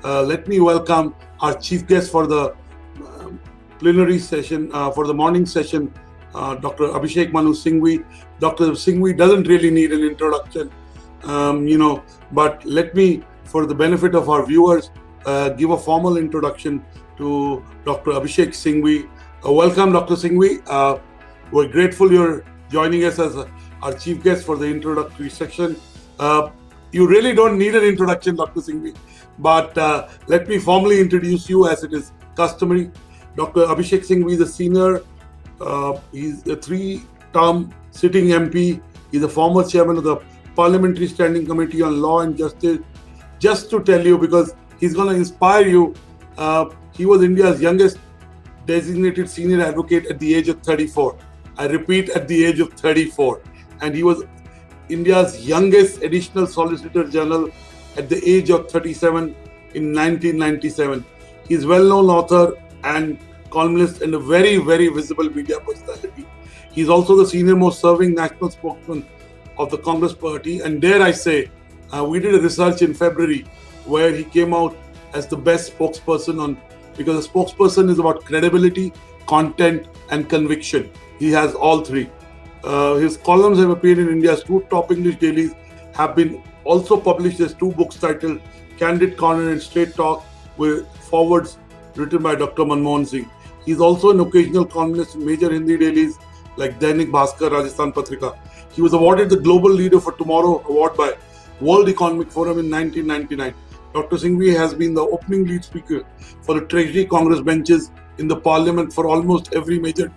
let me welcome our chief guest for the plenary session, for the morning session, Dr. Abhishek Manu Singhvi. Dr. Singhvi doesn't really need an introduction, but let me, for the benefit of our viewers, give a formal introduction to Dr. Abhishek Singhvi. Welcome, Dr. Singhvi. We're grateful you're joining us as our chief guest for the introductory section. You really don't need an introduction, Dr. Singhvi, but let me formally introduce you as it is customary. Dr. Abhishek Singhvi is a senior. He's a three-term sitting MP. He's a former chairman of the Parliamentary Standing Committee on Law and Justice. Just to tell you, because he's going to inspire you, he was India's youngest designated senior advocate at the age of 34. I repeat, at the age of 34. And he was India's youngest additional Solicitor General at the age of 37 in 1997. He's a well-known author and columnist and a very, very visible media personality. He's also the senior most serving national spokesman of the Congress Party. And dare I say, we did a research in February where he came out as the best spokesperson because a spokesperson is about credibility, content, and conviction. He has all three. His columns have appeared in India's two top English dailies, have been also published as two books titled Candid Corner and Straight Talk, with forwards written by Dr. Manmohan Singh. He's also an occasional columnist in major Hindi dailies like Dainik Bhaskar, Rajasthan Patrika. He was awarded the Global Leader for Tomorrow award by World Economic Forum in 1999. Dr. Singhvi has been the opening lead speaker for the Treasury Congress benches in the Parliament for almost every major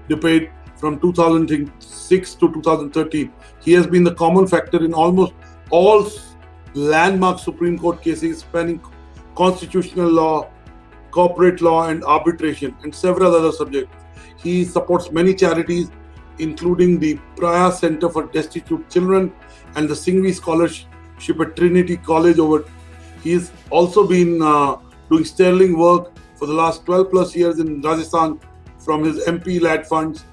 debate from 2006 to 2013. He has been the common factor in almost all landmark Supreme Court cases spanning constitutional law, corporate law, and arbitration, and several other subjects. He supports many charities, including the Praya Center for Destitute Children and the Singhvi Scholarship at Trinity College. He's also been doing sterling work for the last 12 plus years in Rajasthan from his MP-led funds,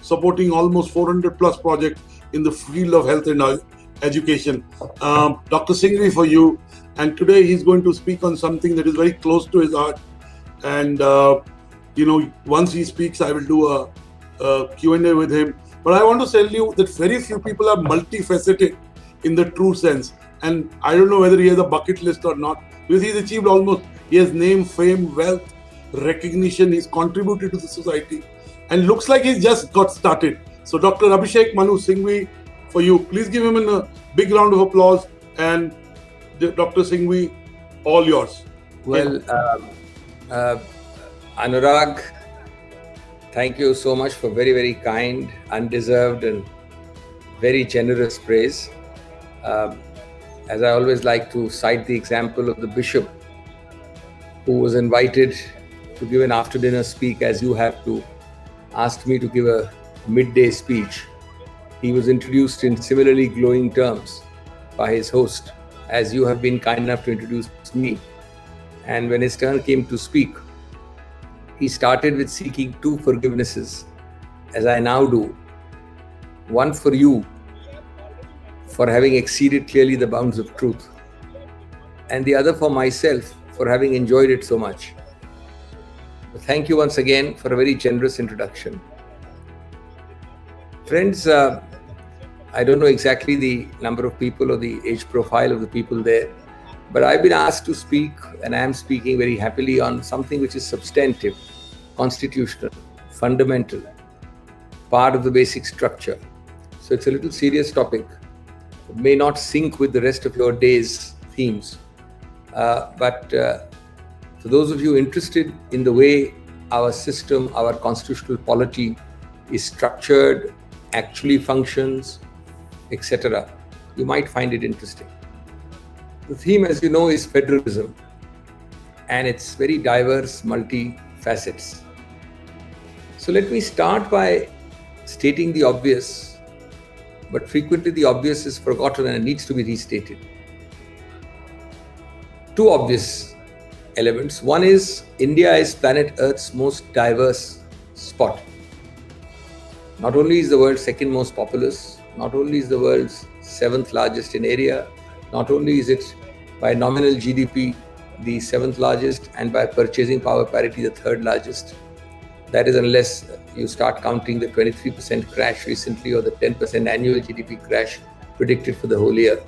supporting almost 400 plus projects in the field of health and education. Dr. Singhvi, for you, and today he's going to speak on something that is very close to his heart. And once he speaks, I will do a Q&A with him. But I want to tell you that very few people are multifaceted in the true sense. And I don't know whether he has a bucket list or not, because he's achieved he has name, fame, wealth, recognition. He's contributed to the society and looks like he's just got started. So Dr. Abhishek Manu Singhvi, for you, please give him a big round of applause. And Dr. Singhvi, all yours. Well, Anurag, thank you so much for very, very kind, undeserved, and very generous praise. As I always like to cite the example of the bishop who was invited to give an after-dinner speak, as you have to, asked me to give a midday speech. He was introduced in similarly glowing terms by his host, as you have been kind enough to introduce me. And when his turn came to speak, he started with seeking two forgivenesses, as I now do. One for you, for having exceeded clearly the bounds of truth, and the other for myself, for having enjoyed it so much. Thank you once again for a very generous introduction. Friends, I don't know exactly the number of people or the age profile of the people there, but I've been asked to speak, and I am speaking very happily on something which is substantive, constitutional, fundamental, part of the basic structure. So it's a little serious topic. It may not sync with the rest of your day's themes, but for those of you interested in the way our system, our constitutional polity is structured, actually functions, etc., you might find it interesting. The theme, as you know, is federalism, and it's very diverse, multi-facets. So let me start by stating the obvious, but frequently the obvious is forgotten and needs to be restated. Two obvious elements. One is India is planet Earth's most diverse spot. Not only is the world's second most populous, not only is the world's seventh largest in area, not only is it by nominal GDP the 7th largest, and by purchasing power parity, the 3rd largest. That is, unless you start counting the 23% crash recently or the 10% annual GDP crash predicted for the whole year.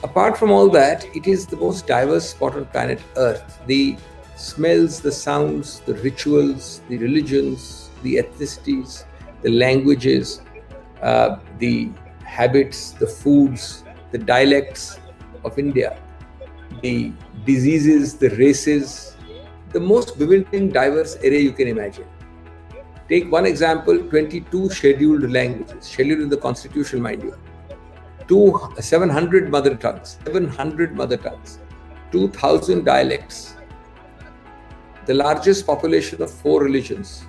Apart from all that, it is the most diverse spot on planet Earth. The smells, the sounds, the rituals, the religions, the ethnicities, the languages, the habits, the foods, the dialects of India, the diseases, the races, the most bewildering, diverse array you can imagine. Take one example, 22 scheduled languages, scheduled in the constitution, mind you. 700 mother tongues, 2,000 dialects, the largest population of 4 religions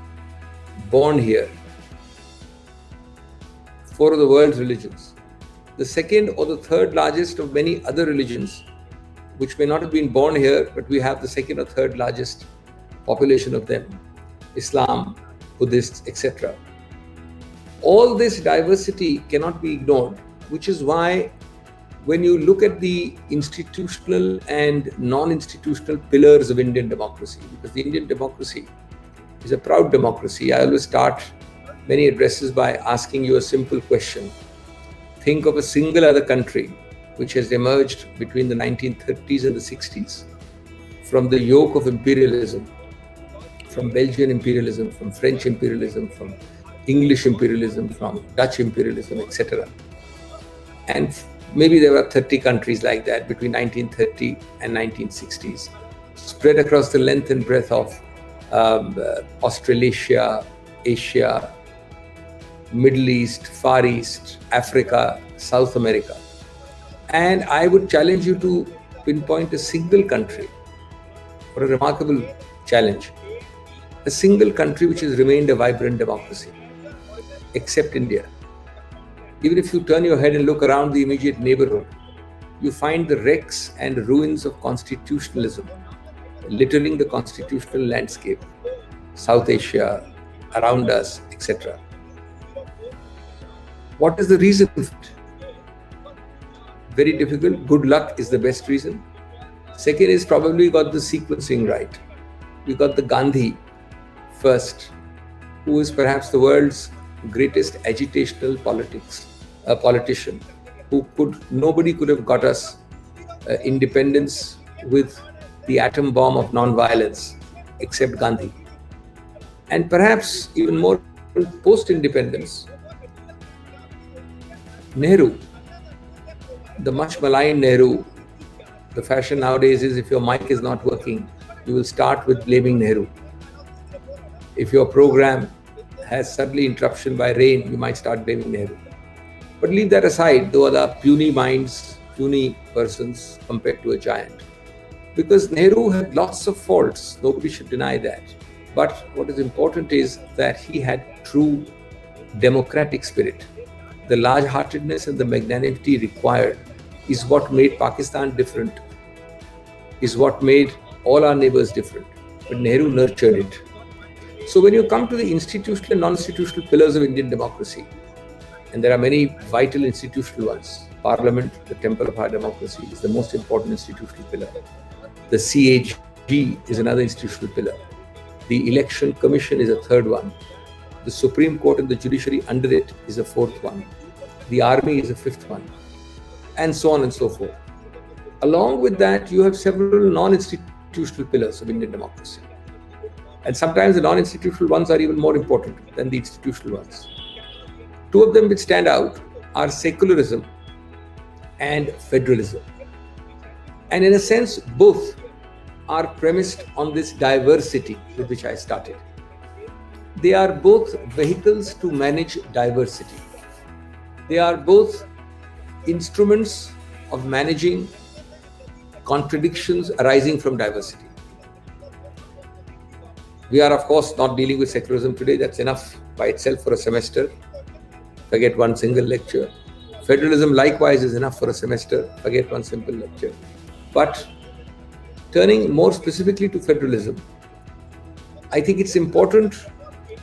born here, 4 of the world's religions, the 2nd or the 3rd largest of many other religions, which may not have been born here, but we have the 2nd or 3rd largest population of them, Islam, Buddhists, etc. All this diversity cannot be ignored, which is why when you look at the institutional and non-institutional pillars of Indian democracy, because the Indian democracy is a proud democracy, I always start many addresses by asking you a simple question. Think of a single other country which has emerged between the 1930s and the 60s from the yoke of imperialism, from Belgian imperialism, from French imperialism, from English imperialism, from Dutch imperialism, etc. And maybe there were 30 countries like that between 1930 and 1960s, spread across the length and breadth of Australasia, Asia, Middle East, Far East, Africa, South America. And I would challenge you to pinpoint a single country, or a remarkable challenge, a single country which has remained a vibrant democracy, except India. Even if you turn your head and look around the immediate neighborhood, you find the wrecks and ruins of constitutionalism littering the constitutional landscape, South Asia, around us, etc. What is the reason for it? Very difficult. Good luck is the best reason. Second is probably got the sequencing right. We got the Gandhi first, who is perhaps the world's greatest agitational politician, nobody could have got us independence with the atom bomb of non-violence except Gandhi. And perhaps even more post-independence, Nehru, the much maligned Nehru. The fashion nowadays is if your mic is not working, you will start with blaming Nehru. If your program has suddenly interruption by rain, you might start blaming Nehru. But leave that aside, though are puny minds, puny persons compared to a giant. Because Nehru had lots of faults, nobody should deny that. But what is important is that he had true democratic spirit. The large-heartedness and the magnanimity required is what made Pakistan different, is what made all our neighbors different. But Nehru nurtured it. So when you come to the institutional and non-institutional pillars of Indian democracy, and there are many vital institutional ones, Parliament, the temple of our democracy, is the most important institutional pillar. The CAG is another institutional pillar. The Election Commission is a third one. The Supreme Court and the judiciary under it is a fourth one. The army is a fifth one. And so on and so forth. Along with that, you have several non-institutional pillars of Indian democracy. And sometimes the non-institutional ones are even more important than the institutional ones. Two of them which stand out are secularism and federalism. And in a sense, both are premised on this diversity with which I started. They are both vehicles to manage diversity. They are both instruments of managing contradictions arising from diversity. We are, of course, not dealing with secularism today. That's enough by itself for a semester. Forget one single lecture. Federalism likewise is enough for a semester. Forget one simple lecture. But turning more specifically to federalism, I think it's important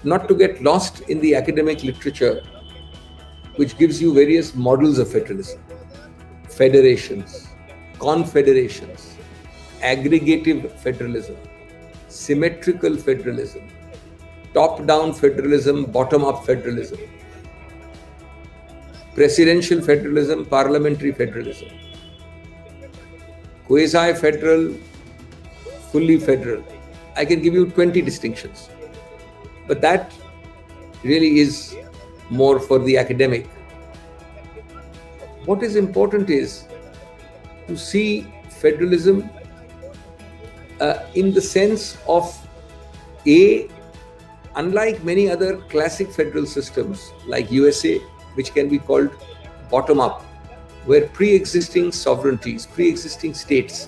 not to get lost in the academic literature which gives you various models of federalism, federations, confederations, aggregative federalism, symmetrical federalism, top-down federalism, bottom-up federalism, presidential federalism, parliamentary federalism, quasi-federal, fully federal. I can give you 20 distinctions, but that really is more for the academic. What is important is to see federalism in the sense of unlike many other classic federal systems like USA, which can be called bottom-up, where pre-existing sovereignties, pre-existing states,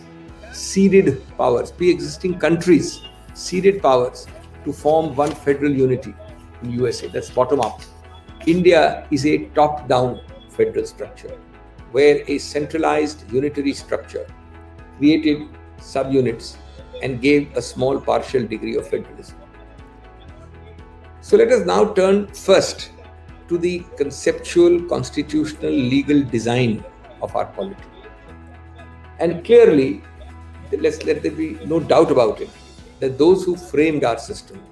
ceded powers, pre-existing countries, ceded powers to form one federal unity in USA. That's bottom-up. India is a top-down federal structure, where a centralized unitary structure created subunits and gave a small partial degree of federalism. So let us now turn first to the conceptual, constitutional, legal design of our polity. And clearly, let there be no doubt about it, that those who framed our system,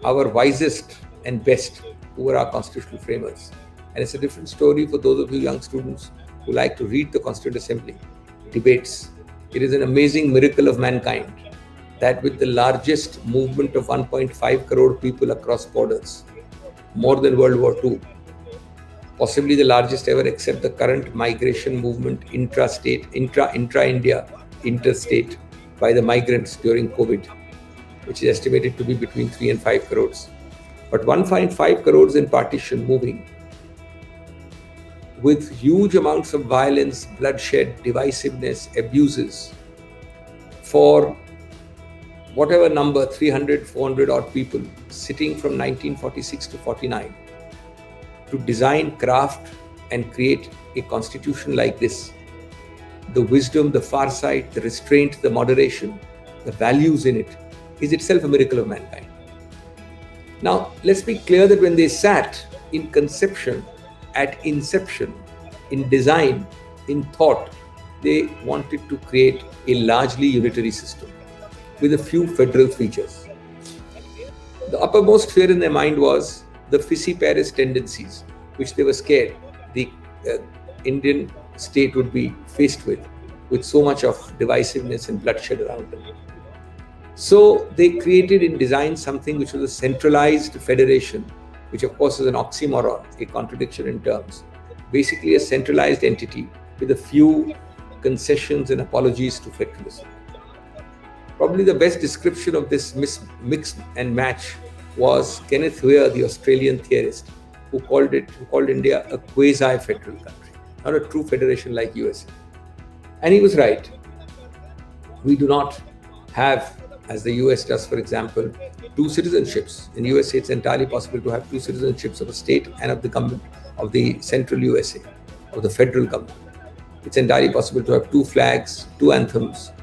our wisest and best, who were our constitutional framers. And it's a different story for those of you young students who like to read the Constituent Assembly debates. It is an amazing miracle of mankind that with the largest movement of 1.5 crore people across borders, more than World War II, possibly the largest ever except the current migration movement intra-state, intra-India, interstate by the migrants during COVID, which is estimated to be between 3 and 5 crores. But 1.5 crores in partition moving with huge amounts of violence, bloodshed, divisiveness, abuses for whatever number, 300, 400 odd people sitting from 1946 to 49 to design, craft and create a constitution like this. The wisdom, the farsight, the restraint, the moderation, the values in it is itself a miracle of mankind. Now, let's be clear that when they sat in conception, at inception, in design, in thought, they wanted to create a largely unitary system with a few federal features. The uppermost fear in their mind was the Fissiparis tendencies, which they were scared the Indian state would be faced with so much of divisiveness and bloodshed around them. So they created in design something which was a centralized federation, which of course is an oxymoron, a contradiction in terms. Basically a centralized entity with a few concessions and apologies to federalism. Probably the best description of this mix and match was Kenneth Weir, the Australian theorist, who called India a quasi-federal country, not a true federation like USA. And he was right. We do not have, as the US does, for example, two citizenships. In USA, it's entirely possible to have two citizenships of a state and of the government of the central USA, of the federal government. It's entirely possible to have two flags, two anthems,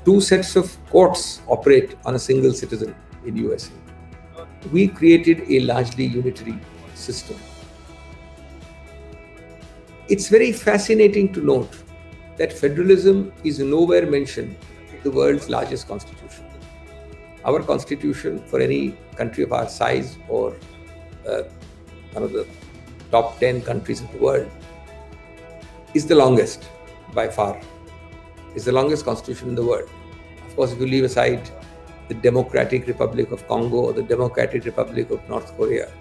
two sets of courts operate on a single citizen in USA. We created a largely unitary system. It's very fascinating to note that federalism is nowhere mentioned in the world's largest constitution. Our constitution for any country of our size or one of the top 10 countries of the world is the longest by far. It's the longest constitution in the world. Of course, if you leave aside the Democratic Republic of Congo or the Democratic Republic of North Korea,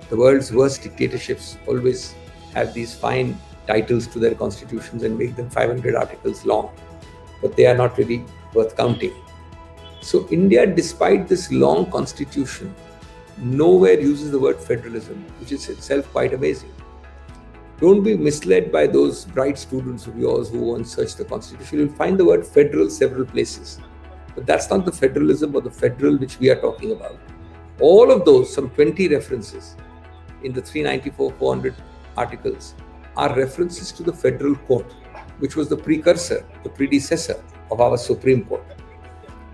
the world's worst dictatorships always have these fine titles to their constitutions and make them 500 articles long, but they are not really worth counting. So India, despite this long constitution, nowhere uses the word federalism, which is itself quite amazing. Don't be misled by those bright students of yours who once searched the constitution. You'll find the word federal several places. But that's not the federalism or the federal which we are talking about. All of those, some 20 references in the 394, 400 articles, are references to the federal court, which was the precursor, the predecessor of our Supreme Court.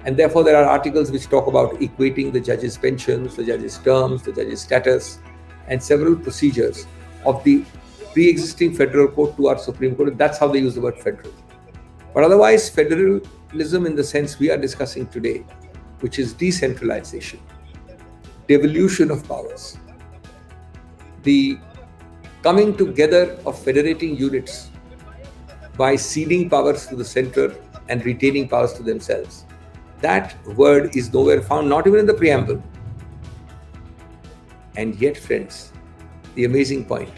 And therefore, there are articles which talk about equating the judges' pensions, the judges' terms, the judges' status, and several procedures of the pre-existing federal court to our Supreme Court. And that's how they use the word federal. But otherwise, federalism in the sense we are discussing today, which is decentralization, devolution of powers, the coming together of federating units by ceding powers to the center and retaining powers to themselves. That word is nowhere found, not even in the preamble. And yet, friends, the amazing point,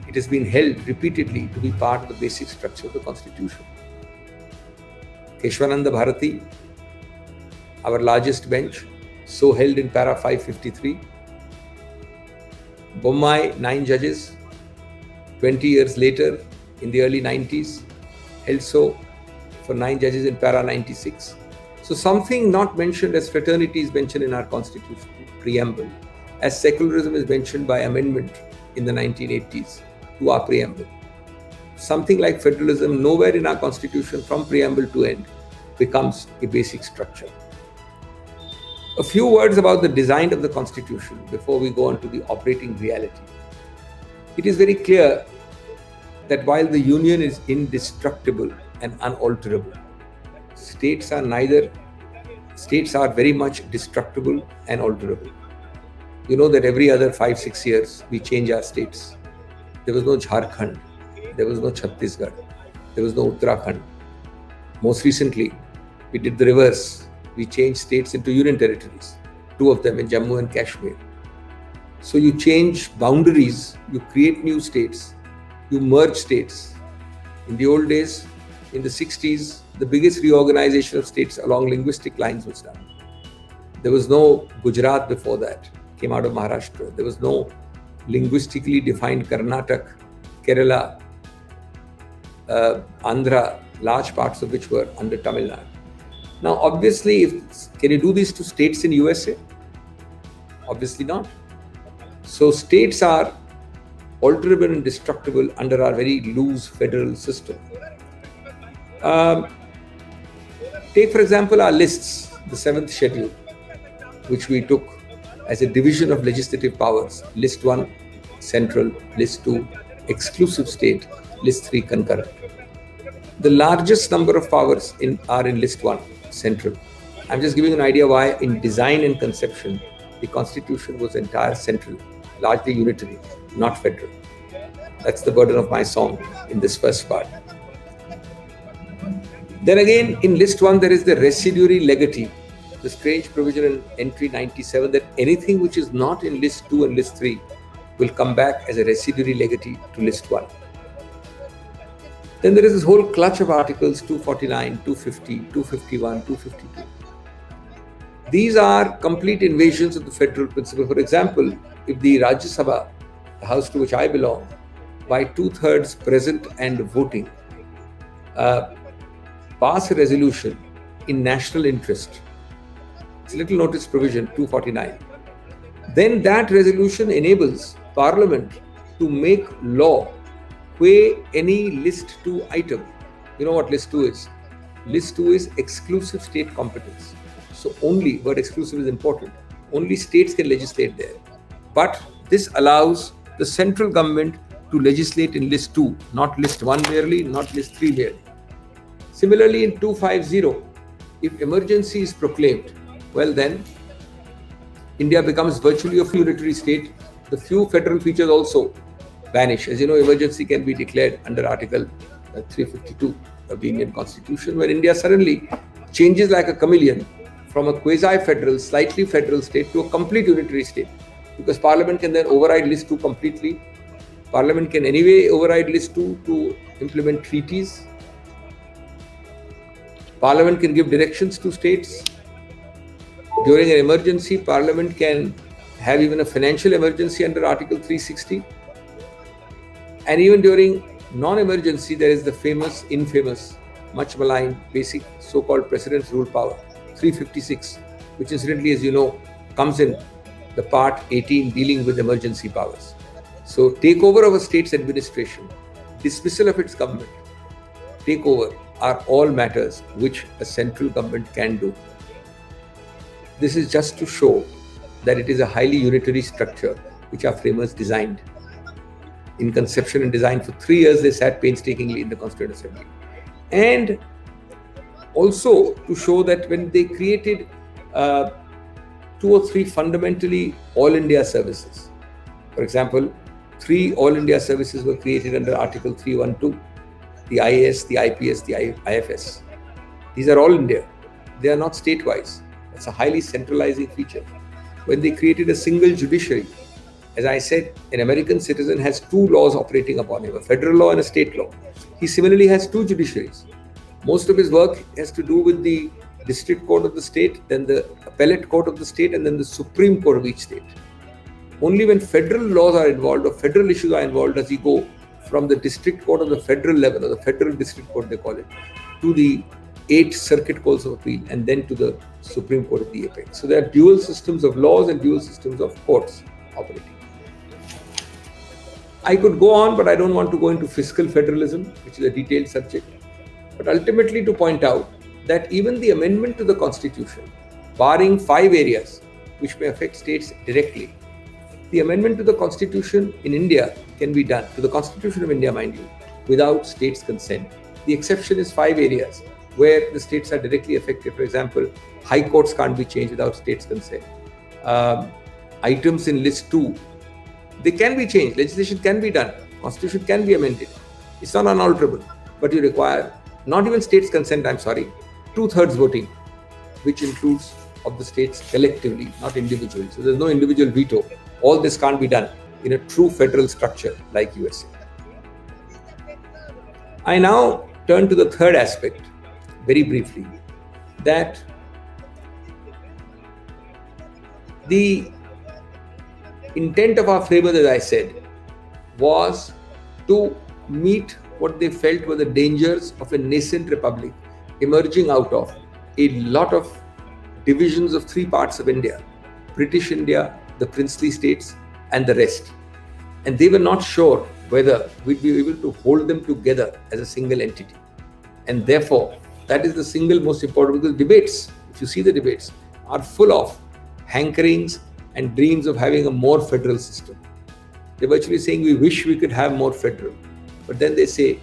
it has been held repeatedly to be part of the basic structure of the Constitution. Keshwananda Bharati, our largest bench, so held in para 553. Bommai, 9 judges, 20 years later, in the early 90s, held so for 9 judges in para 96. So something not mentioned as fraternity is mentioned in our Constitution preamble, as secularism is mentioned by amendment in the 1980s to our preamble. Something like federalism nowhere in our Constitution from preamble to end becomes a basic structure. A few words about the design of the Constitution before we go on to the operating reality. It is very clear that while the Union is indestructible and unalterable, states are very much destructible and alterable. You know that every other 5-6 years we change our states. There was no Jharkhand, there was no Chhattisgarh, there was no Uttarakhand. Most recently, we did the reverse. We changed states into union territories, 2 of them in Jammu and Kashmir. So you change boundaries, you create new states, you merge states. In the old days, in the 60s, the biggest reorganization of states along linguistic lines was done. There was no Gujarat before that, came out of Maharashtra. There was no linguistically defined Karnataka, Kerala, Andhra, large parts of which were under Tamil Nadu. Now, obviously, can you do this to states in USA? Obviously not. So states are alterable and destructible under our very loose federal system. Take, for example, our lists, the 7th schedule, which we took as a division of legislative powers. List 1, central. List 2, exclusive state. List 3, concurrent. The largest number of powers are in list 1, central. I'm just giving an idea why in design and conception, the Constitution was entire central, largely unitary, not federal. That's the burden of my song in this first part. Then again, in list 1, there is the residuary legatee, the strange provision in entry 97 that anything which is not in list 2 and list 3 will come back as a residuary legatee to list 1. Then there is this whole clutch of articles 249, 250, 251, 252. These are complete invasions of the federal principle. For example, if the Rajya Sabha, the house to which I belong, by 2/3 present and voting, pass a resolution in national interest, it's little notice provision 249, then that resolution enables Parliament to make law qua any list 2 item. You know what list 2 is? List 2 is exclusive state competence. So only, word exclusive is important, only states can legislate there. But this allows the central government to legislate in list 2, not list 1 merely, not list 3 merely. Similarly, in 250, if emergency is proclaimed, well then, India becomes virtually a unitary state. The few federal features also vanish. As you know, emergency can be declared under Article 352 of the Indian Constitution, where India suddenly changes like a chameleon from a quasi-federal, slightly federal state to a complete unitary state. Because Parliament can then override list 2 completely. Parliament can anyway override list 2 to implement treaties. Parliament can give directions to states. During an emergency, Parliament can have even a financial emergency under Article 360. And even during non-emergency, there is the famous, infamous, much maligned, basic so-called President's Rule Power, 356, which incidentally, as you know, comes in the part 18 dealing with emergency powers. So takeover of a state's administration, dismissal of its government, takeover are all matters which a central government can do. This is just to show that it is a highly unitary structure which our framers designed. In conception and design, for 3 years they sat painstakingly in the Constituent Assembly. And also to show that when they created 2 or 3 fundamentally All India services, for example, 3 All India services were created under Article 312, the IAS, the IPS, the IFS. These are all India. They are not state-wise. It's a highly centralizing feature. When they created a single judiciary, as I said, an American citizen has 2 laws operating upon him, a federal law and a state law. He similarly has 2 judiciaries. Most of his work has to do with the district court of the state, then the appellate court of the state, and then the Supreme Court of each state. Only when federal laws are involved or federal issues are involved does he go from the district court of the federal level, or the federal district court they call it, to the 8 circuit courts of appeal, and then to the Supreme Court of the apex. So there are dual systems of laws and dual systems of courts operating. I could go on, but I don't want to go into fiscal federalism, which is a detailed subject. But ultimately to point out that even the amendment to the Constitution, barring 5 areas which may affect states directly, the amendment to the Constitution in India can be done, to the Constitution of India, mind you, without states' consent. The exception is 5 areas where the states are directly affected. For example, high courts can't be changed without states' consent. Items in list 2, they can be changed. Legislation can be done. Constitution can be amended. It's not unalterable, but you require not even states' consent, 2/3 voting, which includes of the states collectively, not individually. So there's no individual veto. All this can't be done in a true federal structure like USA. I now turn to the third aspect, very briefly, that the intent of our framers, as I said, was to meet what they felt were the dangers of a nascent republic emerging out of a lot of divisions of 3 parts of India: British India, the princely states, and the rest. And they were not sure whether we'd be able to hold them together as a single entity. And therefore, that is the single most important, because debates, if you see the debates, are full of hankerings and dreams of having a more federal system. They're virtually saying we wish we could have more federal. But then they say,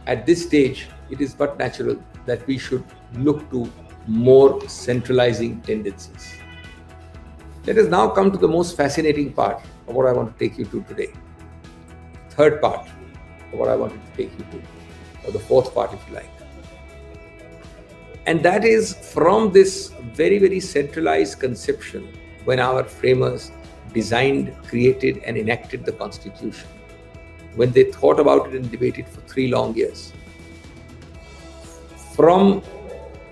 at this stage, it is but natural that we should look to more centralizing tendencies. Let us now come to the most fascinating part of what I want to take you to today. Third part of what I wanted to take you to, or the fourth part, if you like. And that is from this very, very centralized conception when our framers designed, created, and enacted the Constitution, when they thought about it and debated for 3 long years. From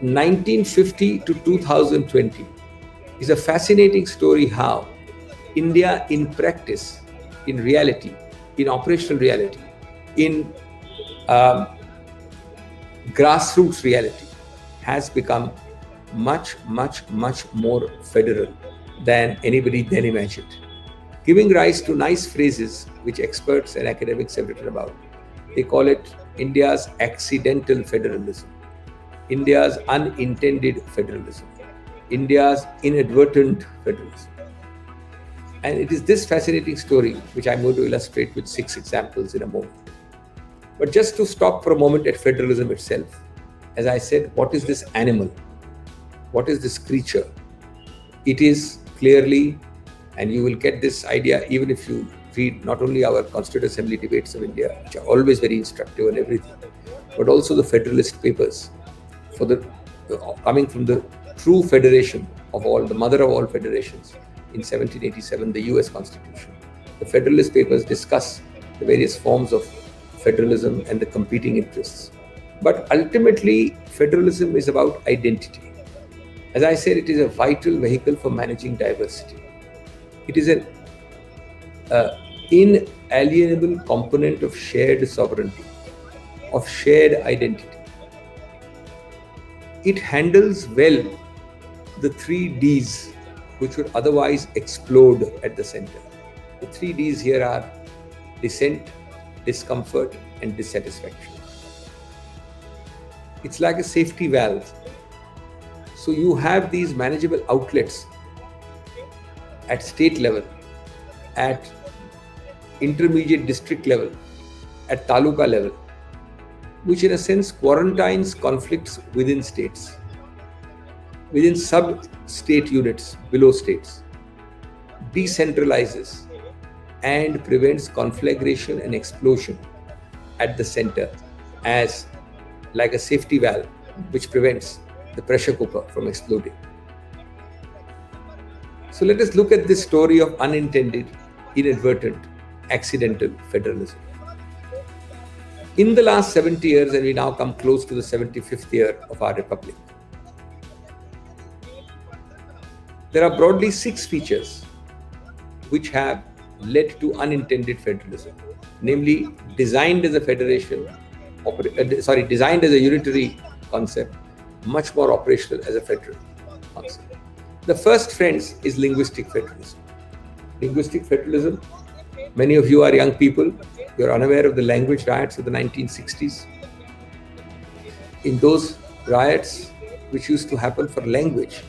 1950 to 2020 is a fascinating story how India in practice, in reality, in operational reality, in grassroots reality, has become much, much, much more federal than anybody then imagined, giving rise to nice phrases which experts and academics have written about. They call it India's accidental federalism, India's unintended federalism, India's inadvertent federalism. And it is this fascinating story which I'm going to illustrate with 6 examples in a moment. But just to stop for a moment at federalism itself, as I said, what is this animal? What is this creature? It is clearly, and you will get this idea even if you read not only our Constituent Assembly debates of India, which are always very instructive and everything, but also the Federalist Papers, for the coming from the true federation of all, the mother of all federations, in 1787, the US Constitution. The Federalist Papers discuss the various forms of federalism and the competing interests. But ultimately, federalism is about identity. As I said, it is a vital vehicle for managing diversity. It is an inalienable component of shared sovereignty, of shared identity. It handles well the 3 Ds which would otherwise explode at the center. The 3 Ds here are dissent, discomfort, and dissatisfaction. It's like a safety valve. So you have these manageable outlets at state level, at intermediate district level, at taluka level. which in a sense quarantines conflicts within states, within sub-state units below states, decentralizes and prevents conflagration and explosion at the center as like a safety valve which prevents the pressure cooker from exploding. So let us look at this story of unintended, inadvertent, accidental federalism. In the last 70 years, and we now come close to the 75th year of our republic, there are broadly 6 features which have led to unintended federalism, namely designed as a federation, designed as a unitary concept, much more operational as a federal concept. The first, friends, is linguistic federalism. Linguistic federalism, many of you are young people, you're unaware of the language riots of the 1960s. In those riots, which used to happen for language,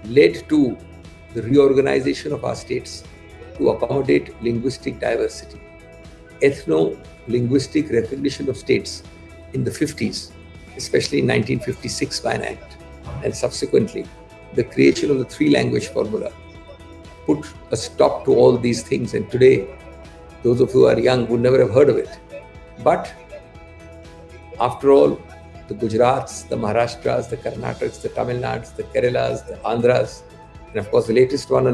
led to the reorganization of our states to accommodate linguistic diversity. Ethno-linguistic recognition of states in the 50s, especially in 1956 by an act, and subsequently the creation of the 3-language formula put a stop to all these things. And today, those of you who are young would never have heard of it. But after all, the Gujarats, the Maharashtras, the Karnataks, the Tamil Nadus, the Keralas, the Andhras, and of course the latest one on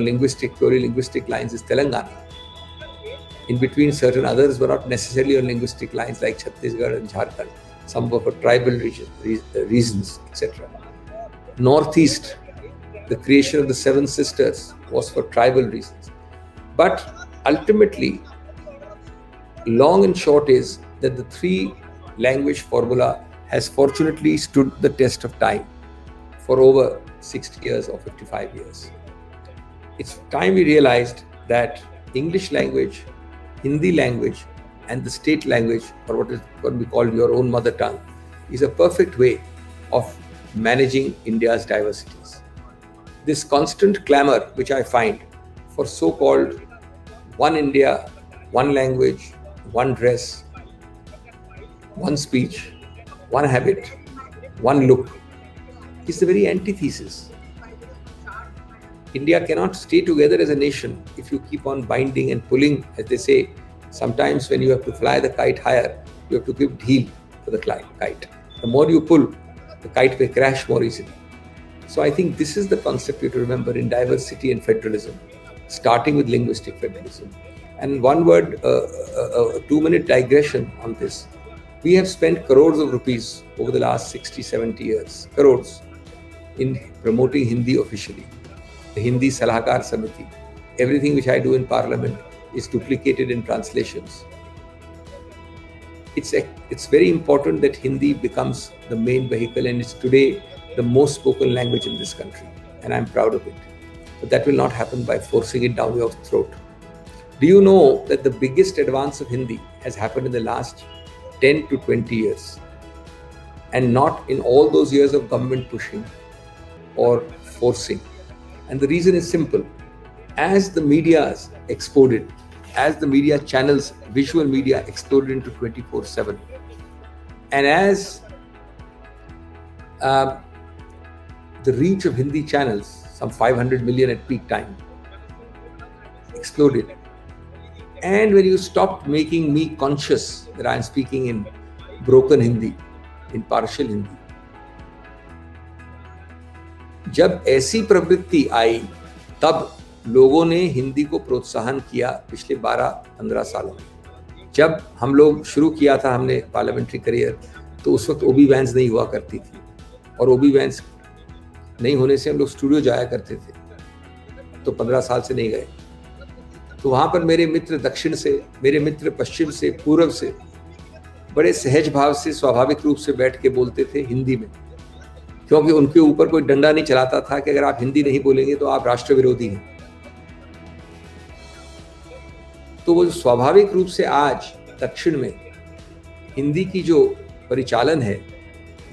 purely linguistic lines is Telangana. In between, certain others were not necessarily on linguistic lines like Chhattisgarh and Jharkhand. Some were for tribal reasons, etc. Northeast, the creation of the 7 sisters was for tribal reasons. But ultimately, long and short is that the 3-language formula has fortunately stood the test of time for over 60 years or 55 years. It's time we realized that English language, Hindi language, and the state language, or what is going to be called your own mother tongue, is a perfect way of managing India's diversities. This constant clamor, which I find for so-called one India, one language, one dress, one speech, one habit, one look, is the very antithesis. India cannot stay together as a nation if you keep on binding and pulling, as they say. Sometimes when you have to fly the kite higher, you have to give heel for the kite. The more you pull, the kite may crash more easily. So I think this is the concept you have to remember in diversity and federalism, starting with linguistic federalism. And one word, a 2-minute digression on this. We have spent crores of rupees over the last 60, 70 years, crores, in promoting Hindi officially. The Hindi Salahkar Samiti. Everything which I do in Parliament is duplicated in translations. It's very important that Hindi becomes the main vehicle, and it's today the most spoken language in this country, and I'm proud of it. But that will not happen by forcing it down your throat. Do you know that the biggest advance of Hindi has happened in the last 10 to 20 years, and not in all those years of government pushing or forcing? And the reason is simple. As the media exploded, as the media channels, visual media exploded into 24/7, and as the reach of Hindi channels, some 500 million at peak time, exploded, and when you stopped making me conscious that I am speaking in broken Hindi, in partial Hindi, जब ऐसी प्रवृत्ति आई, तब लोगों ने हिंदी को प्रोत्साहन किया पिछले 12-15 सालों में। जब हम लोग शुरू किया था हमने पार्लियामेंट्री करियर, तो उस वक्त ओबी वैन्स नहीं हुआ करती थी, और ओबी वैन्स नहीं होने से हम लोग स्टूडियो जाया करते थे, तो 15 साल से नहीं गए। तो वहाँ पर मेरे मित्र दक्षिण से, मेरे मित्र पश्चिम से, पूर्व से बड़े सहज भाव से, स्वाभाविक रूप से बैठ के बोलते थे हिंदी में, क्योंकि उनके ऊपर कोई डंडा नहीं चलाता था कि अगर आप हिंदी नहीं बोलेंगे तो आप राष्ट्र विरोधी हैं। तो वो स्वाभाविक रूप से आज दक्षिण में हिंदी की जो परिचालन है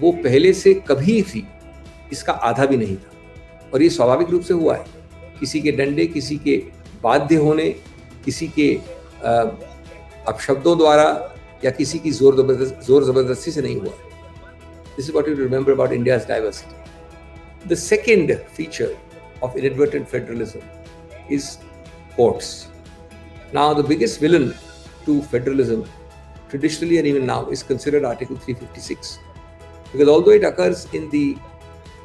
वो पहले से कभी थी, इसका आधा भी नहीं था, और ये स्वाभाविक रूप से हुआ है। किसी के डंडे, किसी के बाध्य होने, किसी के अपशब्दों द्वारा या किसी की जोर जबरदस्ती से नहीं हुआ. This is what you remember about India's diversity. The second feature of inadvertent federalism is courts. Now, the biggest villain to federalism, traditionally and even now, is considered Article 356. Because although it occurs in the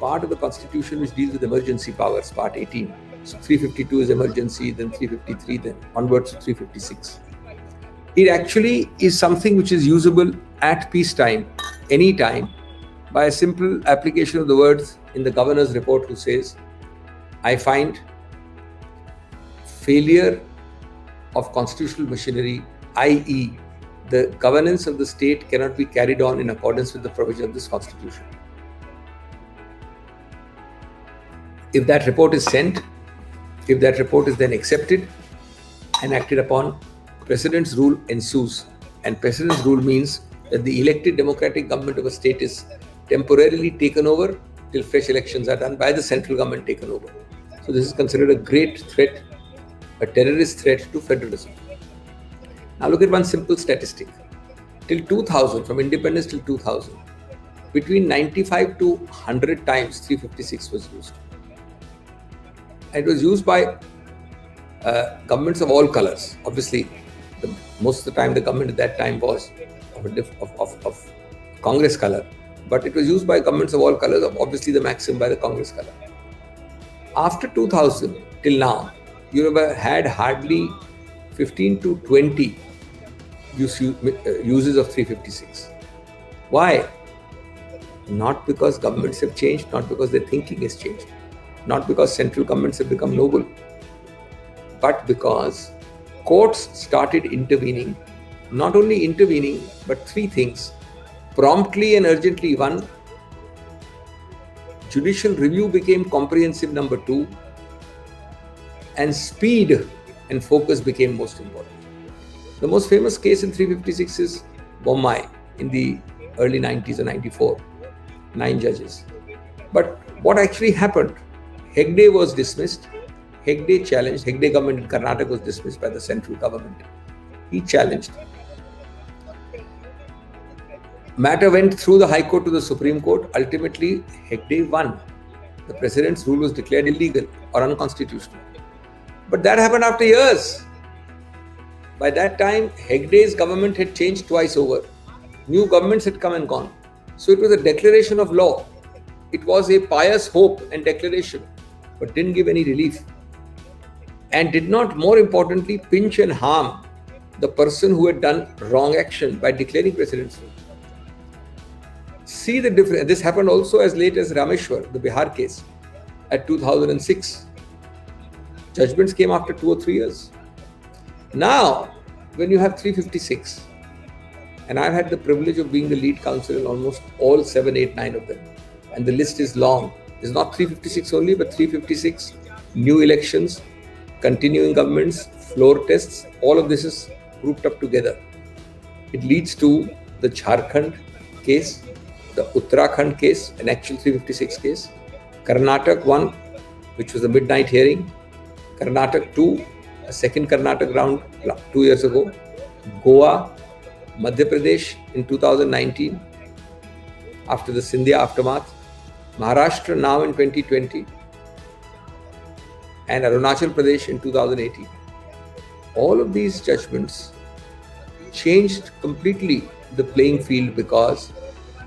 part of the Constitution which deals with emergency powers, Part 18, so 352 is emergency, then 353, then onwards to 356. It actually is something which is usable at peacetime, anytime, by a simple application of the words in the governor's report who says, I find failure of constitutional machinery, i.e. the governance of the state cannot be carried on in accordance with the provision of this constitution. If that report is sent, if that report is then accepted and acted upon, President's rule ensues. And President's rule means that the elected democratic government of a state is temporarily taken over till fresh elections are done by the central government taken over. So this is considered a great threat, a terrorist threat to federalism. Now look at one simple statistic. Till 2000, from independence till 2000, between 95 to 100 times 356 was used. And it was used by governments of all colors. Obviously, most of the time the government at that time was of Congress color. But it was used by governments of all colors, obviously the maximum by the Congress color. After 2000 till now, you have had hardly 15 to 20 uses of 356. Why? Not because governments have changed, not because their thinking has changed, not because central governments have become noble, but because courts started intervening. Not only intervening, but three things. Promptly and urgently, one. Judicial review became comprehensive, number two. And speed and focus became most important. The most famous case in 356 is Bommai in the early 90s or 94. 9 judges. But what actually happened? Hegde was dismissed. Hegde challenged. Hegde government in Karnataka was dismissed by the central government. He challenged. Matter went through the High Court to the Supreme Court. Ultimately, Hegde won. The president's rule was declared illegal or unconstitutional. But that happened after years. By that time, Hegde's government had changed twice over. New governments had come and gone. So it was a declaration of law. It was a pious hope and declaration, but didn't give any relief. And did not, more importantly, pinch and harm the person who had done wrong action by declaring president's rule. See the difference. This happened also as late as Rameshwar, the Bihar case, at 2006. Judgments came after 2 or 3 years. Now, when you have 356, and I've had the privilege of being the lead counsel in almost all 7, 8, 9 of them, and the list is long. It's not 356 only, but 356, new elections, continuing governments, floor tests, all of this is grouped up together. It leads to the Jharkhand case, the Uttarakhand case, an actual 356 case, Karnataka 1, which was a midnight hearing, Karnataka 2, a second Karnataka round 2 years ago, Goa, Madhya Pradesh in 2019, after the Scindia aftermath, Maharashtra now in 2020, and Arunachal Pradesh in 2018. All of these judgments changed completely the playing field because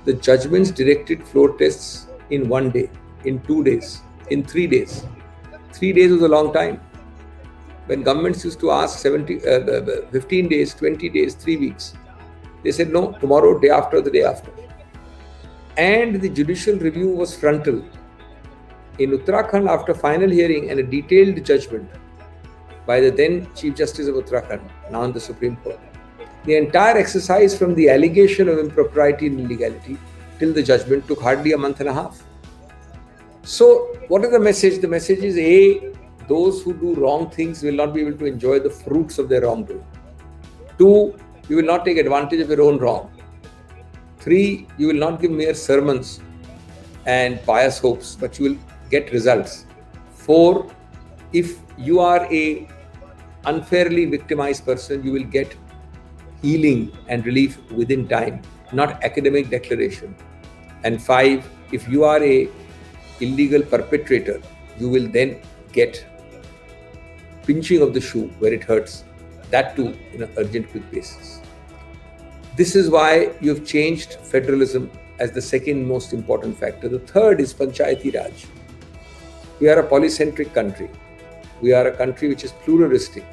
the judgments directed floor tests in 1 day, in 2 days, in 3 days. 3 days was a long time. When governments used to ask 15 days, 20 days, 3 weeks, they said no, tomorrow, day after, the day after. And the judicial review was frontal. In Uttarakhand, after final hearing and a detailed judgment by the then Chief Justice of Uttarakhand, now in the Supreme Court, the entire exercise from the allegation of impropriety and illegality till the judgment took hardly a month and a half. So, what is the message? The message is A, those who do wrong things will not be able to enjoy the fruits of their wrongdoing. 2, you will not take advantage of your own wrong. 3, you will not give mere sermons and pious hopes, but you will get results. 4, if you are a unfairly victimized person, you will get healing and relief within time, not academic declaration. And 5, if you are a illegal perpetrator, you will then get pinching of the shoe where it hurts, that too in an urgent quick basis. This is why you've changed federalism as the second most important factor. The third is Panchayati Raj. We are a polycentric country. We are a country which is pluralistic,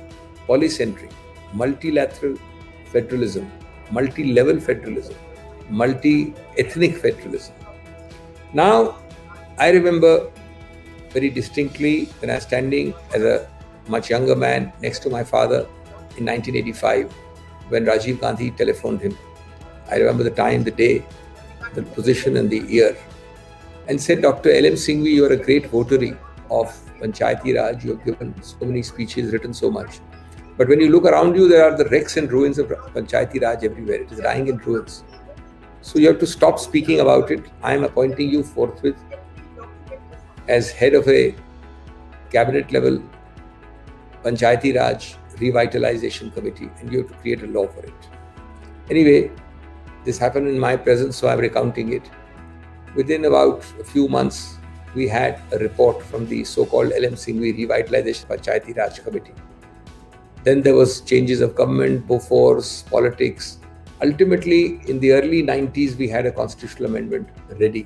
polycentric, multilateral federalism, multi-level federalism, multi-ethnic federalism. Now, I remember very distinctly when I was standing as a much younger man next to my father in 1985 when Rajiv Gandhi telephoned him. I remember the time, the day, the position and the year, and said, Dr. L.M. Singhvi, you are a great votary of Panchayati Raj. You have given so many speeches, written so much. But when you look around you, there are the wrecks and ruins of Panchayati Raj everywhere. It is lying in ruins. So you have to stop speaking about it. I am appointing you forthwith as head of a cabinet level Panchayati Raj revitalization committee, and you have to create a law for it. Anyway, this happened in my presence, so I'm recounting it. Within about a few months, we had a report from the so-called L.M. Singhvi Revitalization Panchayati Raj Committee. Then there was changes of government, Bofors, politics. Ultimately, in the early 90s, we had a constitutional amendment ready,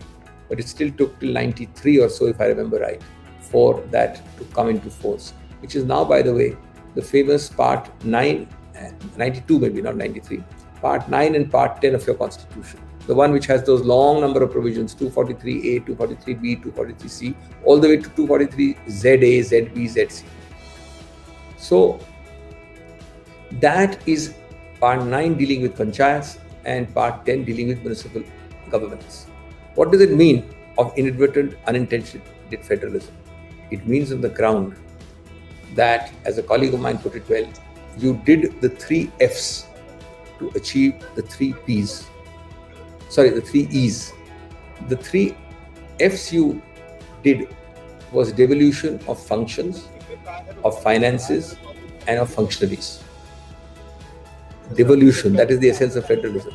but it still took till 93 or so, if I remember right, for that to come into force, which is now, by the way, the famous Part 9, 92 maybe, not 93, Part 9 and Part 10 of your Constitution. The one which has those long number of provisions, 243A, 243B, 243C, all the way to 243ZA, ZB, ZC. So that is Part 9 dealing with panchayats and Part 10 dealing with municipal governments. What does it mean of inadvertent, unintentional federalism? It means on the ground that, as a colleague of mine put it well, you did the 3 F's to achieve the 3 P's. Sorry, the 3 E's. The 3 F's you did was devolution of functions, of finances, and of functionaries. Devolution, that is the essence of federalism.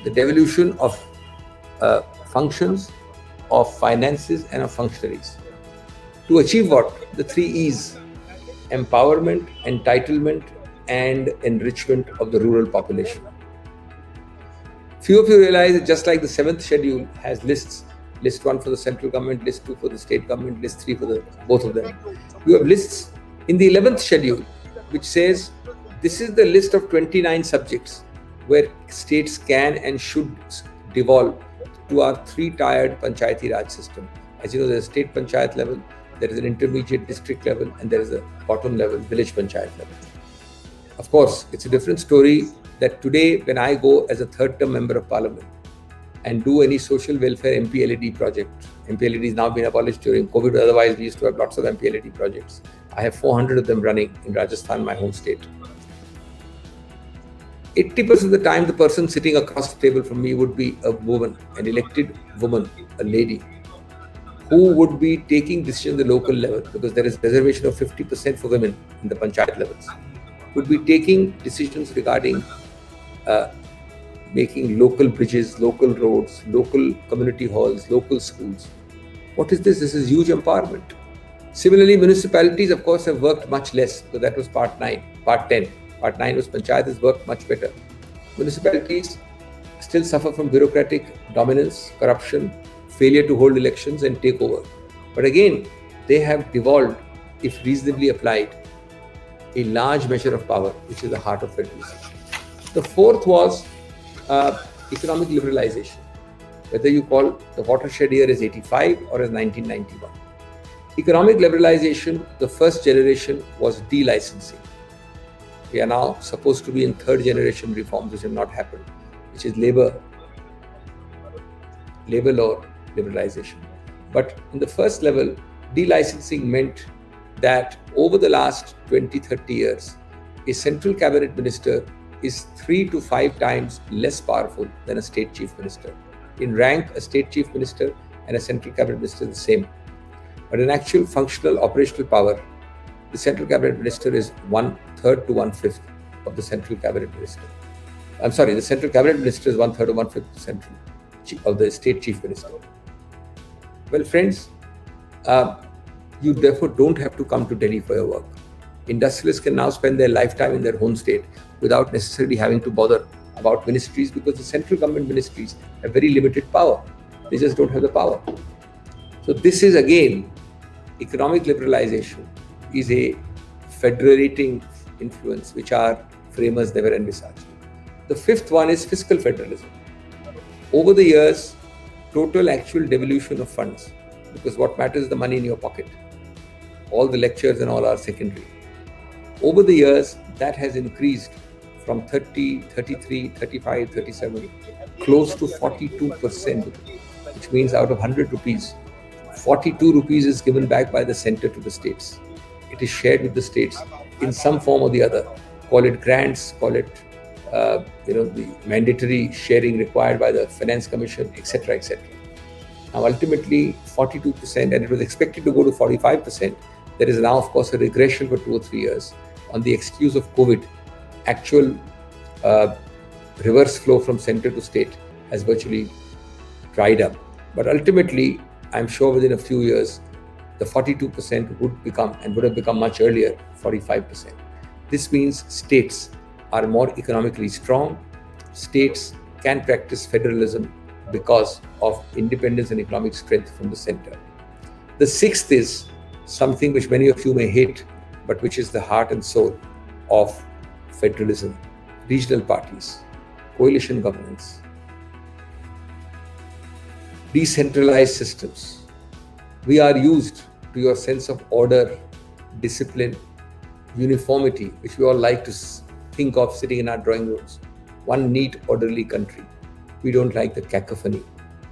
The devolution of functions, of finances, and of functionaries. To achieve what? The 3 E's: empowerment, entitlement, and enrichment of the rural population. Few of you realize that just like the 7th schedule has lists, list 1 for the central government, list 2 for the state government, list 3 for both of them. You have lists in the 11th schedule, which says this is the list of 29 subjects where states can and should devolve to our 3-tiered Panchayati Raj system. As you know, there's a state panchayat level, there is an intermediate district level, and there is a bottom level, village panchayat level. Of course, it's a different story that today when I go as a 3rd-term member of parliament and do any social welfare MPLAD project, MPLAD has now been abolished during COVID, otherwise we used to have lots of MPLAD projects. I have 400 of them running in Rajasthan, my home state. 80% of the time, the person sitting across the table from me would be a woman, an elected woman, a lady, who would be taking decisions at the local level, because there is reservation of 50% for women in the panchayat levels, would be taking decisions regarding making local bridges, local roads, local community halls, local schools. What is this? This is huge empowerment. Similarly, municipalities, of course, have worked much less. So that was Part 9. Part 10. Part 9 was Panchayat has worked much better. Municipalities still suffer from bureaucratic dominance, corruption, failure to hold elections and take over. But again, they have devolved, if reasonably applied, a large measure of power, which is the heart of federalism. The fourth was economic liberalization, whether you call the watershed year as 85 or as 1991. Economic liberalization, the first generation was delicensing. We are now supposed to be in 3rd generation reforms, which have not happened, which is labor law liberalization. But in the first level, delicensing meant that over the last 20-30 years, a central cabinet minister is 3 to 5 times less powerful than a state chief minister. In rank, a state chief minister and a central cabinet minister are the same. But in actual functional operational power, the central cabinet minister is 1/3 to 1/5 of the central cabinet minister. I'm sorry, the central cabinet minister is 1/3 or 1/5 central of the state chief minister. Well, friends, you therefore don't have to come to Delhi for your work. Industrialists can now spend their lifetime in their home state without necessarily having to bother about ministries, because the central government ministries have very limited power. They just don't have the power. So this is again, economic liberalization is a federating influence which our framers never envisaged. The fifth one is fiscal federalism. Over the years, total actual devolution of funds, because what matters is the money in your pocket. All the lectures and all are secondary. Over the years, that has increased from 30, 33, 35, 37, close to 42%, which means out of 100 rupees, 42 rupees is given back by the center to the states. It is shared with the states in some form or the other. Call it grants, call it the mandatory sharing required by the Finance Commission, etc., etc. Now, ultimately, 42%, and it was expected to go to 45%. There is now, of course, a regression for 2 or 3 years on the excuse of COVID. Actual reverse flow from center to state has virtually dried up. But ultimately, I'm sure within a few years, the 42% would have become much earlier, 45%. This means states are more economically strong. States can practice federalism because of independence and economic strength from the center. The sixth is something which many of you may hate, but which is the heart and soul of federalism: regional parties, coalition governance, decentralized systems. We are used to your sense of order, discipline, uniformity, which we all like to think of sitting in our drawing rooms. One neat, orderly country. We don't like the cacophony,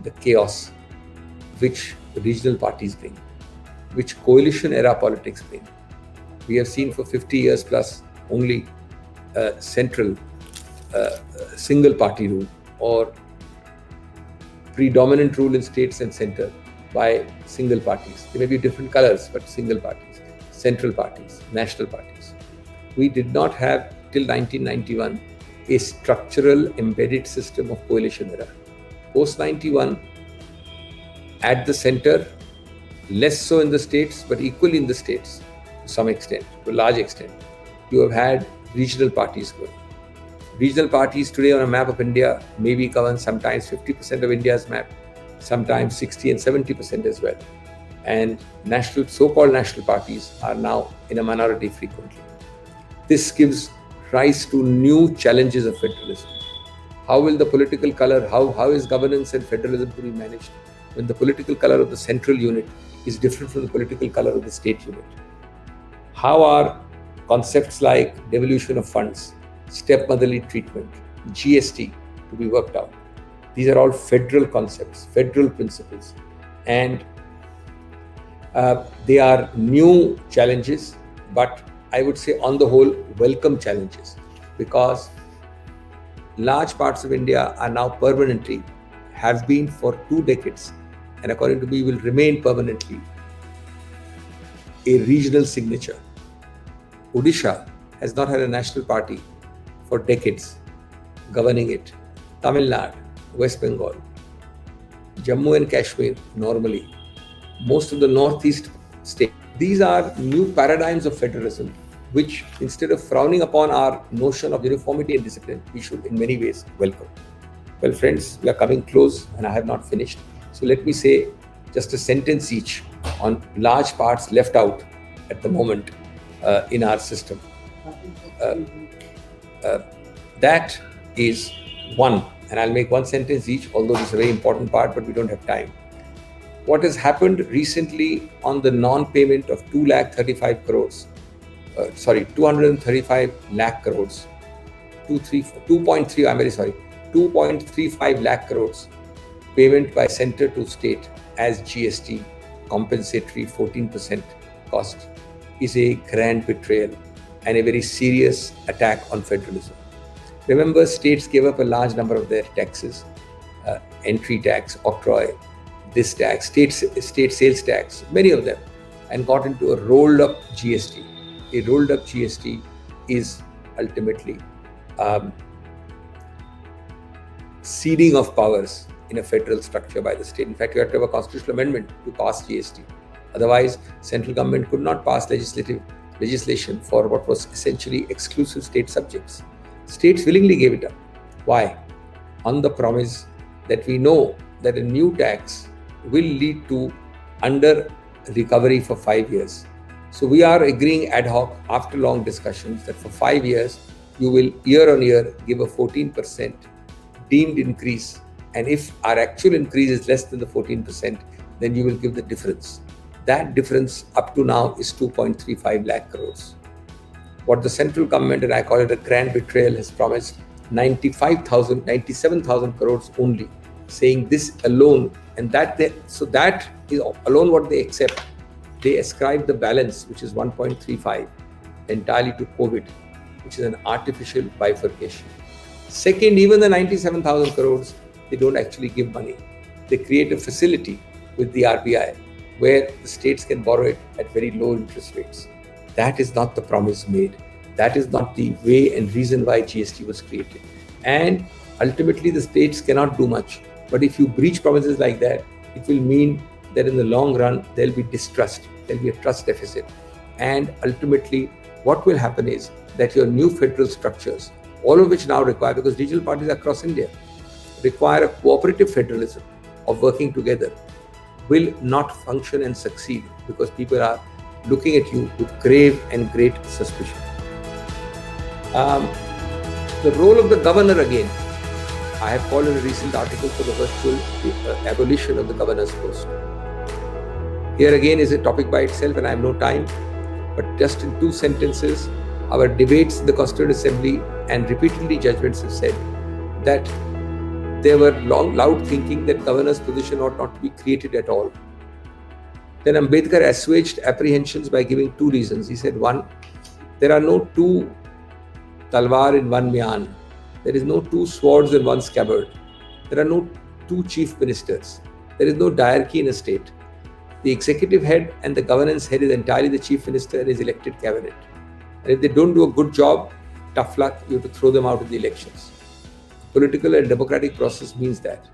the chaos, which the regional parties bring, which coalition era politics bring. We have seen for 50 years plus only central single party rule, or predominant rule in states and center by single parties. There may be different colors, but single parties, central parties, national parties. We did not have till 1991 a structural embedded system of coalition era. Post 91, at the center, less so in the states, but equally in the states to some extent, to a large extent, you have had regional parties growing. Regional parties today on a map of India maybe govern sometimes 50% of India's map, sometimes 60 and 70% as well. And so-called national parties are now in a minority frequently. This gives rise to new challenges of federalism. How will the political color, how is governance and federalism to be managed when the political color of the central unit is different from the political color of the state unit? How are concepts like devolution of funds, stepmotherly treatment, GST to be worked out? These are all federal concepts, federal principles, and they are new challenges, but I would say on the whole, welcome challenges, because large parts of India are now permanently, have been for 2 decades, and according to me will remain permanently a regional signature. Odisha has not had a national party for decades governing it. Tamil Nadu, West Bengal, Jammu and Kashmir normally, most of the northeast states. These are new paradigms of federalism, which instead of frowning upon our notion of uniformity and discipline, we should in many ways welcome. Well, friends, we are coming close and I have not finished. So let me say just a sentence each on large parts left out at the moment in our system. That is one, and I'll make one sentence each, although this is a very important part, but we don't have time. What has happened recently on the non-payment of 235 crores, 235 lakh crores, 2.35 lakh crores payment by center to state as GST compensatory 14% cost is a grand betrayal and a very serious attack on federalism. Remember, states gave up a large number of their taxes, entry tax, octroi, this tax, state sales tax, many of them, and got into a rolled up GST. A rolled up GST is ultimately ceding of powers in a federal structure by the state. In fact, you have to have a constitutional amendment to pass GST. Otherwise, central government could not pass legislation for what was essentially exclusive state subjects. States willingly gave it up. Why? On the promise that we know that a new tax will lead to under recovery for 5 years. So we are agreeing ad hoc after long discussions that for 5 years, you will year on year give a 14% deemed increase. And if our actual increase is less than the 14%, then you will give the difference. That difference up to now is 2.35 lakh crores. What the central government, and I call it a grand betrayal, has promised 97,000 crores only, saying this alone, and that is alone what they accept. They ascribe the balance, which is 1.35, entirely to COVID, which is an artificial bifurcation. Second, even the 97,000 crores, they don't actually give money. They create a facility with the RBI where the states can borrow it at very low interest rates. That is not the promise made. That is not the way and reason why GST was created. And ultimately, the states cannot do much. But if you breach promises like that, it will mean that in the long run, there'll be distrust. There'll be a trust deficit. And ultimately, what will happen is that your new federal structures, all of which now require, because regional parties across India require a cooperative federalism of working together, will not function and succeed because people are looking at you with grave and great suspicion. The role of the governor again, I have called in a recent article for the virtual abolition of the governor's post. Here again is a topic by itself and I have no time, but just in 2 sentences, our debates in the Constituent Assembly and repeatedly judgments have said that there were loud thinking that governor's position ought not to be created at all. Then Ambedkar assuaged apprehensions by giving 2 reasons. He said, 1, there are no 2 talwar in one myan. There is no 2 swords in one scabbard. There are no 2 chief ministers. There is no diarchy in a state. The executive head and the governance head is entirely the chief minister and his elected cabinet. And if they don't do a good job, tough luck, you have to throw them out of the elections. Political and democratic process means that.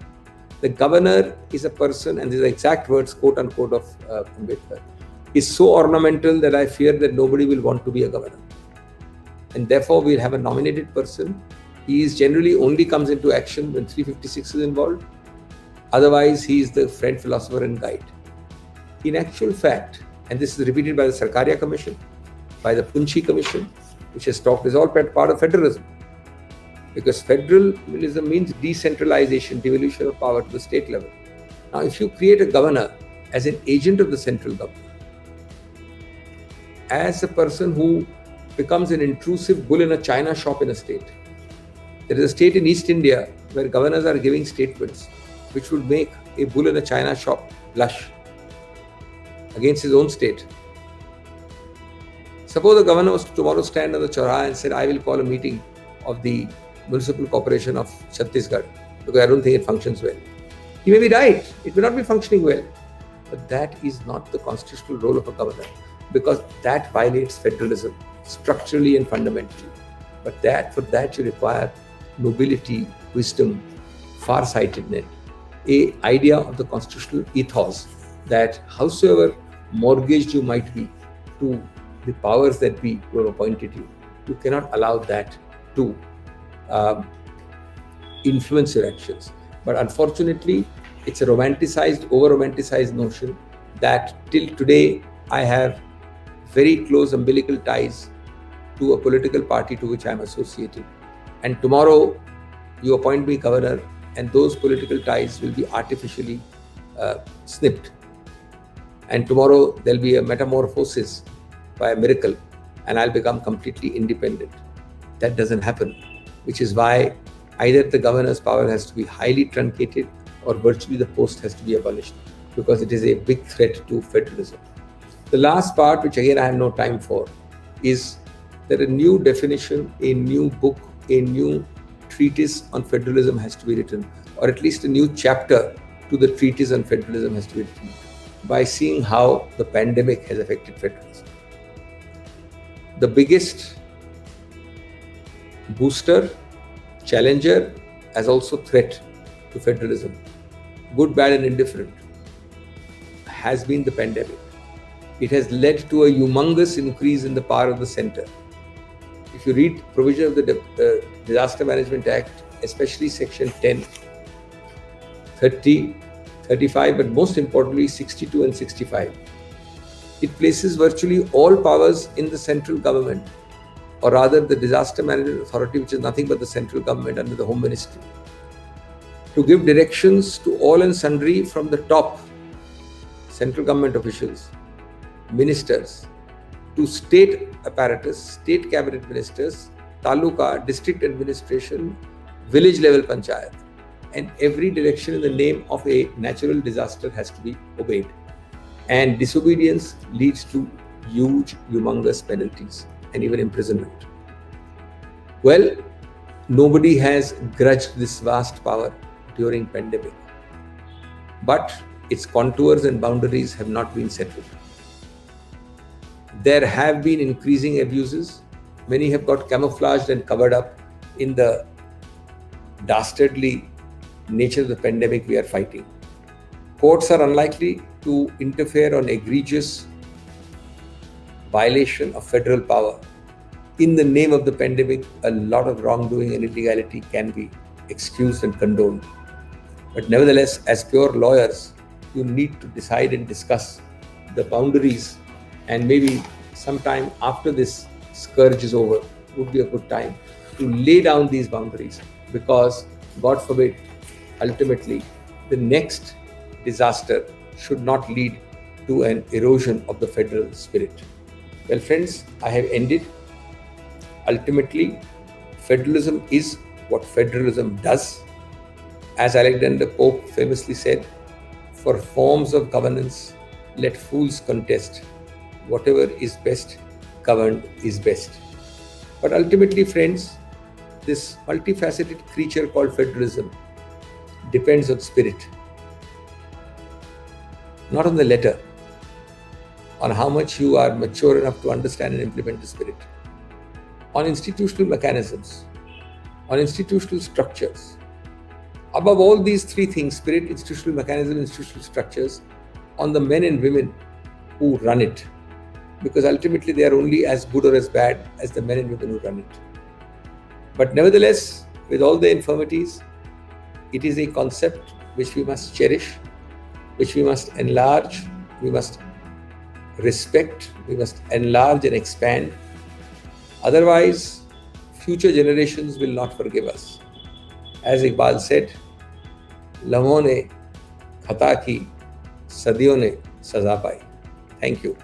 The governor is a person, and these are exact words, quote unquote, of Ambedkar, is so ornamental that I fear that nobody will want to be a governor. And therefore, we'll have a nominated person. He is generally only comes into action when 356 is involved. Otherwise, he is the friend, philosopher, and guide. In actual fact, and this is repeated by the Sarkaria Commission, by the Punchi Commission, which has talked, is all part of federalism. Because federalism means decentralization, devolution of power to the state level. Now, if you create a governor as an agent of the central government, as a person who becomes an intrusive bull in a china shop in a state, there is a state in East India where governors are giving statements which would make a bull in a china shop blush against his own state. Suppose the governor was to tomorrow stand on the Chauraha and said, I will call a meeting of the Municipal Corporation of Chhattisgarh because I don't think it functions well. He may be right, it may not be functioning well, but that is not the constitutional role of a governor because that violates federalism structurally and fundamentally. But for that you require nobility, wisdom, farsightedness, an idea of the constitutional ethos that howsoever mortgaged you might be to the powers that be who have appointed you, you cannot allow that to influence your actions. But unfortunately, it's a romanticized, over-romanticized notion that till today I have very close umbilical ties to a political party to which I am associated. And tomorrow you appoint me governor and those political ties will be artificially snipped. And tomorrow there'll be a metamorphosis by a miracle and I'll become completely independent. That doesn't happen, which is why either the governor's power has to be highly truncated or virtually the post has to be abolished because it is a big threat to federalism. The last part, which again I have no time for, is that a new definition, a new book, a new treatise on federalism has to be written, or at least a new chapter to the treatise on federalism has to be written by seeing how the pandemic has affected federalism. The biggest booster, challenger, as also threat to federalism, good, bad, and indifferent, has been the pandemic. It has led to a humongous increase in the power of the center. If you read provision of the Disaster Management Act, especially Section 10, 30, 35, but most importantly 62 and 65, it places virtually all powers in the central government, or rather the Disaster Management Authority, which is nothing but the central government under the Home Ministry, to give directions to all and sundry from the top central government officials, ministers, to state apparatus, state cabinet ministers, taluka, district administration, village level panchayat, and every direction in the name of a natural disaster has to be obeyed. And disobedience leads to huge, humongous penalties and even imprisonment. Well, nobody has grudged this vast power during pandemic, but its contours and boundaries have not been settled. There have been increasing abuses. Many have got camouflaged and covered up in the dastardly nature of the pandemic we are fighting. Courts are unlikely to interfere on egregious violation of federal power. In the name of the pandemic, a lot of wrongdoing and illegality can be excused and condoned. But nevertheless, as pure lawyers, you need to decide and discuss the boundaries, and maybe sometime after this scourge is over would be a good time to lay down these boundaries, because God forbid, ultimately the next disaster should not lead to an erosion of the federal spirit. Well, friends, I have ended. Ultimately, federalism is what federalism does. As Alexander Pope famously said, for forms of governance, let fools contest. Whatever is best governed is best. But ultimately, friends, this multifaceted creature called federalism depends on spirit, not on the letter, on how much you are mature enough to understand and implement the spirit, on institutional mechanisms, on institutional structures. Above all these three things, spirit, institutional mechanism, institutional structures, on the men and women who run it, because ultimately they are only as good or as bad as the men and women who run it. But nevertheless, with all the infirmities, it is a concept which we must cherish, which we must enlarge, we must respect, we must enlarge and expand. Otherwise, future generations will not forgive us. As Iqbal said, लम्हों ने खता की, सदियों ने सजा पाई. Thank you.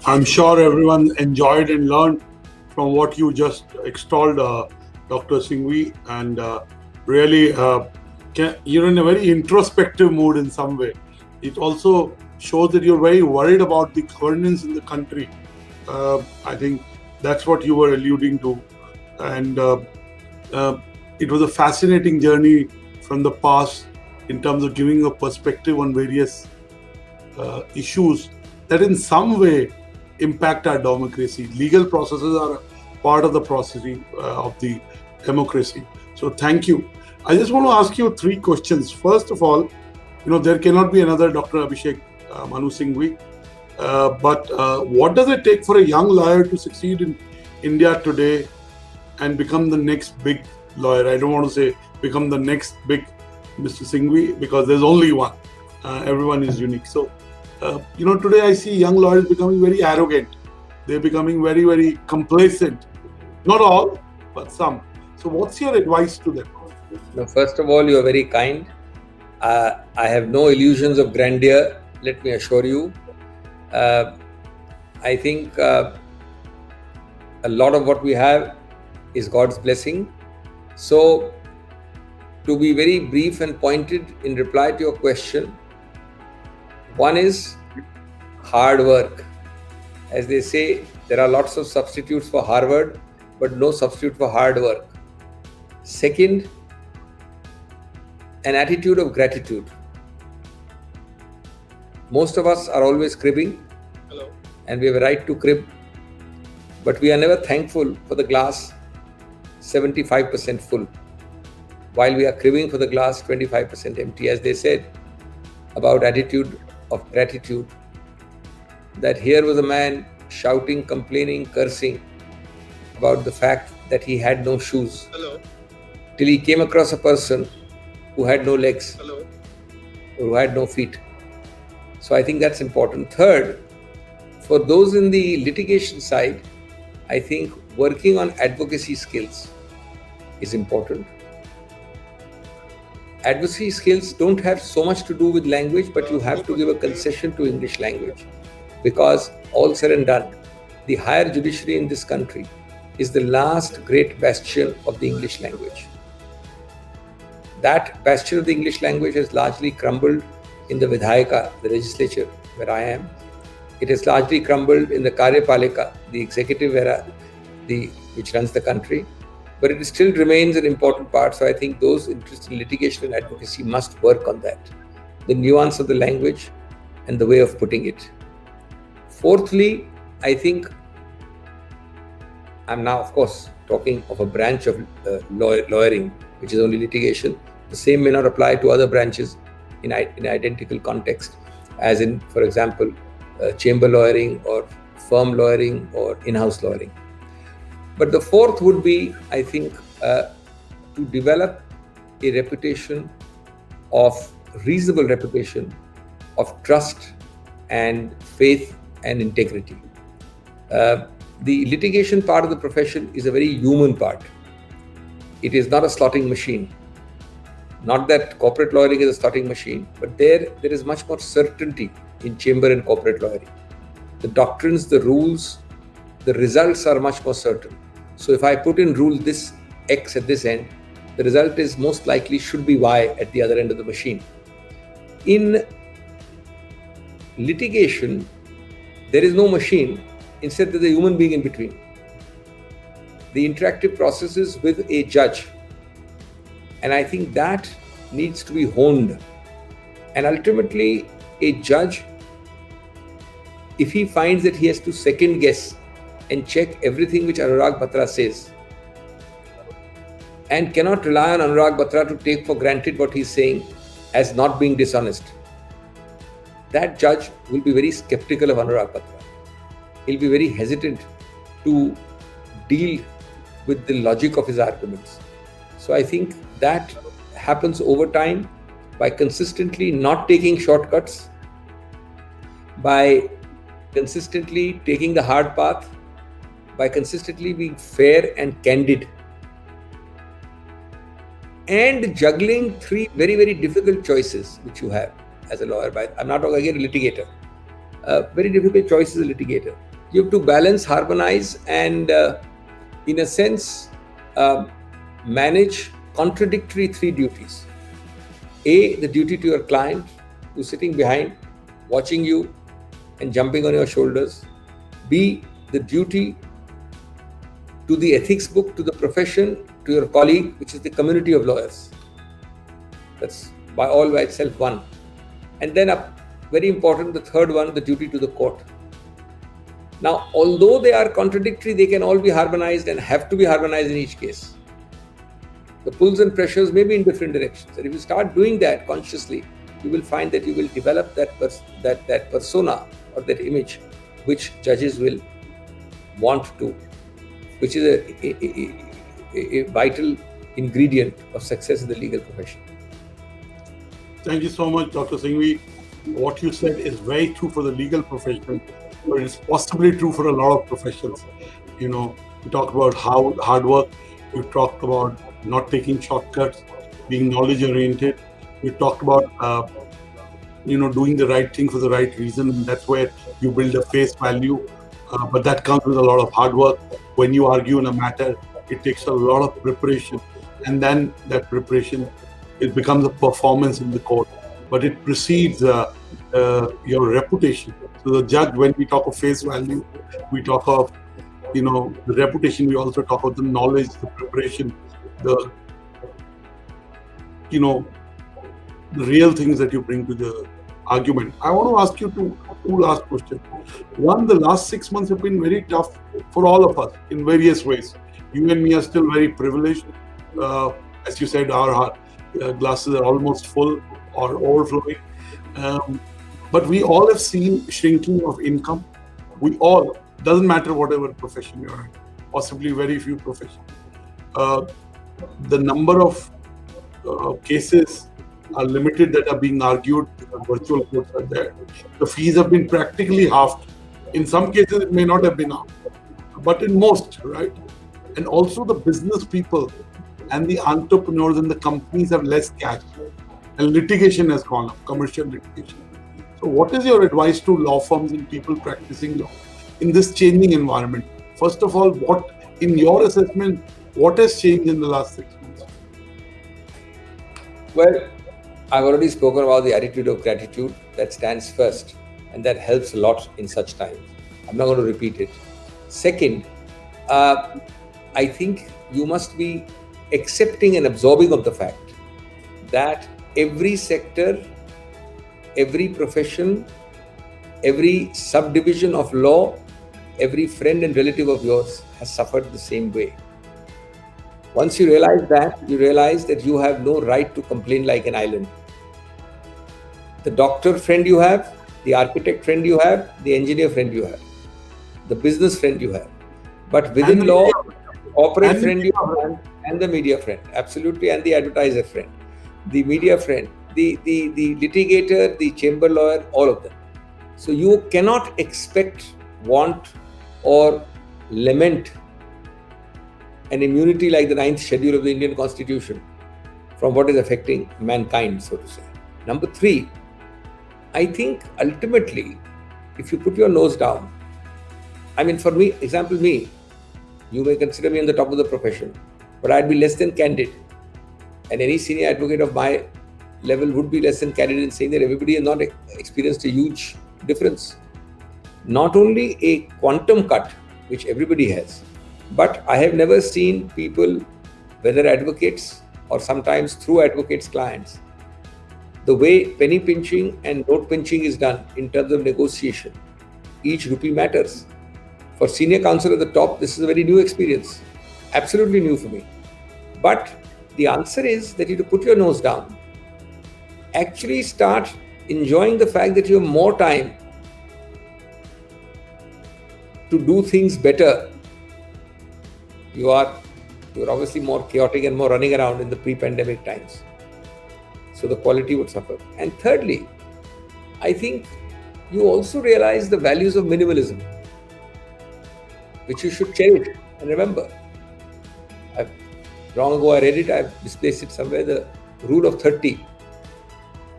I'm sure everyone enjoyed and learned from what you just extolled, Dr. Singhvi, and really you're in a very introspective mood in some way. It also shows that you're very worried about the governance in the country. I think that's what you were alluding to. And it was a fascinating journey from the past in terms of giving a perspective on various issues that in some way impact our democracy. Legal processes are part of the process of the democracy. So thank you. I just want to ask you three questions. First of all, there cannot be another Dr. Abhishek Manu Singhvi. But what does it take for a young lawyer to succeed in India today and become the next big lawyer? I don't want to say become the next big Mr. Singhvi, because there's only one. Everyone is unique. So, today I see young lawyers becoming very arrogant. They're becoming very, very complacent. Not all, but some. So what's your advice to them? No, first of all, you are very kind. I have no illusions of grandeur, let me assure you. I think a lot of what we have is God's blessing. So, to be very brief and pointed in reply to your question, one is hard work. As they say, there are lots of substitutes for Harvard, but no substitute for hard work. Second, an attitude of gratitude. Most of us are always cribbing. Hello. And we have a right to crib, but we are never thankful for the glass 75% full, while we are craving for the glass 25% empty, as they said about attitude of gratitude, that here was a man shouting, complaining, cursing about the fact that he had no shoes. Hello. Till he came across a person who had no legs, Hello. or who had no feet. So I think that's important. Third, for those in the litigation side, I think working on advocacy skills is important. Advocacy skills don't have so much to do with language, but you have to give a concession to English language, because all said and done, the higher judiciary in this country is the last great bastion of the English language. That bastion of the English language has largely crumbled in the Vidhayaka, the legislature where I am. It has largely crumbled in the Karyapalika, the executive which runs the country. But it still remains an important part. So I think those interested in litigation and advocacy must work on that. The nuance of the language and the way of putting it. Fourthly, I think I'm now, of course, talking of a branch of lawyering, which is only litigation. The same may not apply to other branches in identical context, as in, for example, chamber lawyering or firm lawyering or in-house lawyering. But the fourth would be, I think, to develop a reputation reasonable reputation of trust and faith and integrity. The litigation part of the profession is a very human part. It is not a slotting machine. Not that corporate lawyering is a slotting machine, but there is much more certainty in chamber and corporate lawyering. The doctrines, the rules, the results are much more certain. So if I put in rule this X at this end, the result is most likely should be Y at the other end of the machine. In litigation, there is no machine. Instead, there's a human being in between. The interactive process is with a judge. And I think that needs to be honed. And ultimately, a judge, if he finds that he has to second guess and check everything which Anurag Batra says, and cannot rely on Anurag Batra to take for granted what he's saying as not being dishonest, that judge will be very skeptical of Anurag Batra. He'll be very hesitant to deal with the logic of his arguments. So I think that happens over time by consistently not taking shortcuts, by consistently taking the hard path, by consistently being fair and candid, and juggling three very, very difficult choices which you have as a lawyer. I'm not talking again a litigator. Very difficult choices as a litigator. You have to balance, harmonize, and in a sense, manage contradictory three duties. A, the duty to your client, who's sitting behind, watching you and jumping on your shoulders. B, the duty to the ethics book, to the profession, to your colleague, which is the community of lawyers. That's by itself one. And then very important, the third one, the duty to the court. Now, although they are contradictory, they can all be harmonized and have to be harmonized in each case. The pulls and pressures may be in different directions. And if you start doing that consciously, you will find that you will develop that persona or that image which judges will want to, which is a vital ingredient of success in the legal profession. Thank you so much, Dr. Singhvi. What you said is very true for the legal profession, but it's possibly true for a lot of professions. You know, we talked about how hard work, we talked about not taking shortcuts, being knowledge-oriented. We talked about, doing the right thing for the right reason, and that's where you build a face value. But that comes with a lot of hard work. When you argue in a matter, it takes a lot of preparation, and then that preparation, it becomes a performance in the court. But it precedes your reputation. So the judge, when we talk of face value, we talk of, the reputation. We also talk of the knowledge, the preparation, the real things that you bring to the argument. I want to ask you two last questions. One, the last 6 months have been very tough for all of us in various ways. You and me are still very privileged. As you said, our glasses are almost full or overflowing. But we all have seen shrinking of income. We all, doesn't matter whatever profession you're in, possibly very few professions. The number of cases are limited that are being argued because virtual courts are there. The fees have been practically halved. In some cases, it may not have been halved, but in most, right? And also the business people and the entrepreneurs and the companies have less cash, and litigation has gone up, commercial litigation. So what is your advice to law firms and people practicing law in this changing environment? First of all, what, in your assessment, what has changed in the last 6 months? Well, I've already spoken about the attitude of gratitude that stands first, and that helps a lot in such times. I'm not going to repeat it. Second, I think you must be accepting and absorbing of the fact that every sector, every profession, every subdivision of law, every friend and relative of yours has suffered the same way. Once you realize that, you realize that you have no right to complain like an island. The doctor friend you have, the architect friend you have, the engineer friend you have, the business friend you have. But within law, corporate friend you have, and the media friend, absolutely, and the advertiser friend, the media friend, the litigator, the chamber lawyer, all of them. So you cannot expect, want, or lament an immunity like the 9th schedule of the Indian Constitution from what is affecting mankind, so to say. Number 3, I think ultimately, if you put your nose down, I mean, for me, example me, you may consider me on the top of the profession, but I'd be less than candid. And any senior advocate of my level would be less than candid in saying that everybody has not experienced a huge difference. Not only a quantum cut, which everybody has, but I have never seen people, whether advocates or sometimes through advocates' clients, the way penny pinching and note pinching is done in terms of negotiation. Each rupee matters. For senior counsel at the top, this is a very new experience, absolutely new for me. But the answer is that you have to put your nose down, actually start enjoying the fact that you have more time to do things better. You're obviously more chaotic and more running around in the pre-pandemic times. So the quality would suffer. And thirdly, I think you also realize the values of minimalism, which you should cherish and remember. Long ago I read it, I've misplaced it somewhere, the rule of 30,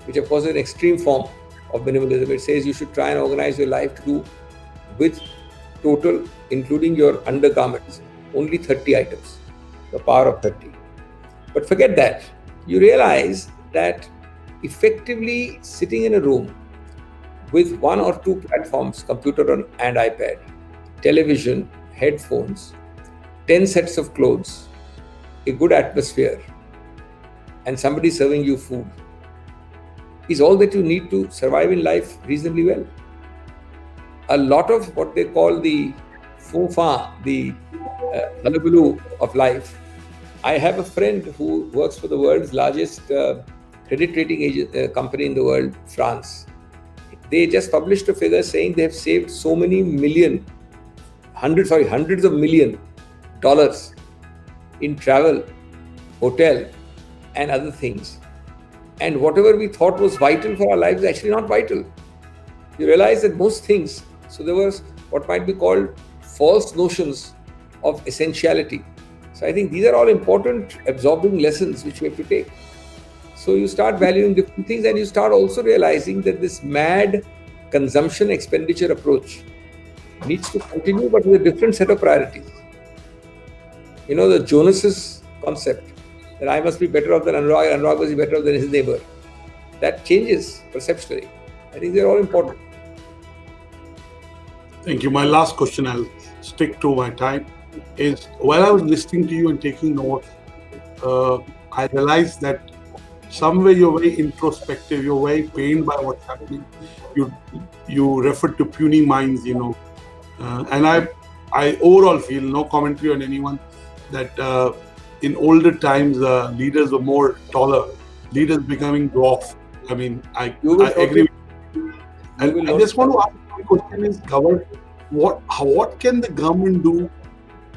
which of course is an extreme form of minimalism. It says you should try and organize your life to do with total, including your undergarments, only 30 items, the power of 30. But forget that. You realize that effectively sitting in a room with 1 or 2 platforms, computer and iPad, television, headphones, 10 sets of clothes, a good atmosphere, and somebody serving you food is all that you need to survive in life reasonably well. A lot of what they call the foo-fa, the hullabaloo of life. I have a friend who works for the world's largest credit rating company in the world, France. They just published a figure saying they have saved so many hundreds of million dollars in travel, hotel, and other things. And whatever we thought was vital for our lives is actually not vital. You realize that most things, so there was what might be called false notions of essentiality. So I think these are all important absorbing lessons which we have to take. So you start valuing different things, and you start also realizing that this mad consumption expenditure approach needs to continue, but with a different set of priorities. You know, the Jonas's concept that I must be better off than Anurag, and Anurag must be better off than his neighbor. That changes perceptually. I think they're all important. Thank you. My last question, I'll stick to my time, is while I was listening to you and taking notes, I realized that somewhere you're very introspective, you're very pained by what's happening. You referred to puny minds, and I overall feel, no commentary on anyone, that in older times leaders were more taller, leaders becoming dwarf. I mean, I agree. And I just want to ask my question is, what can the government do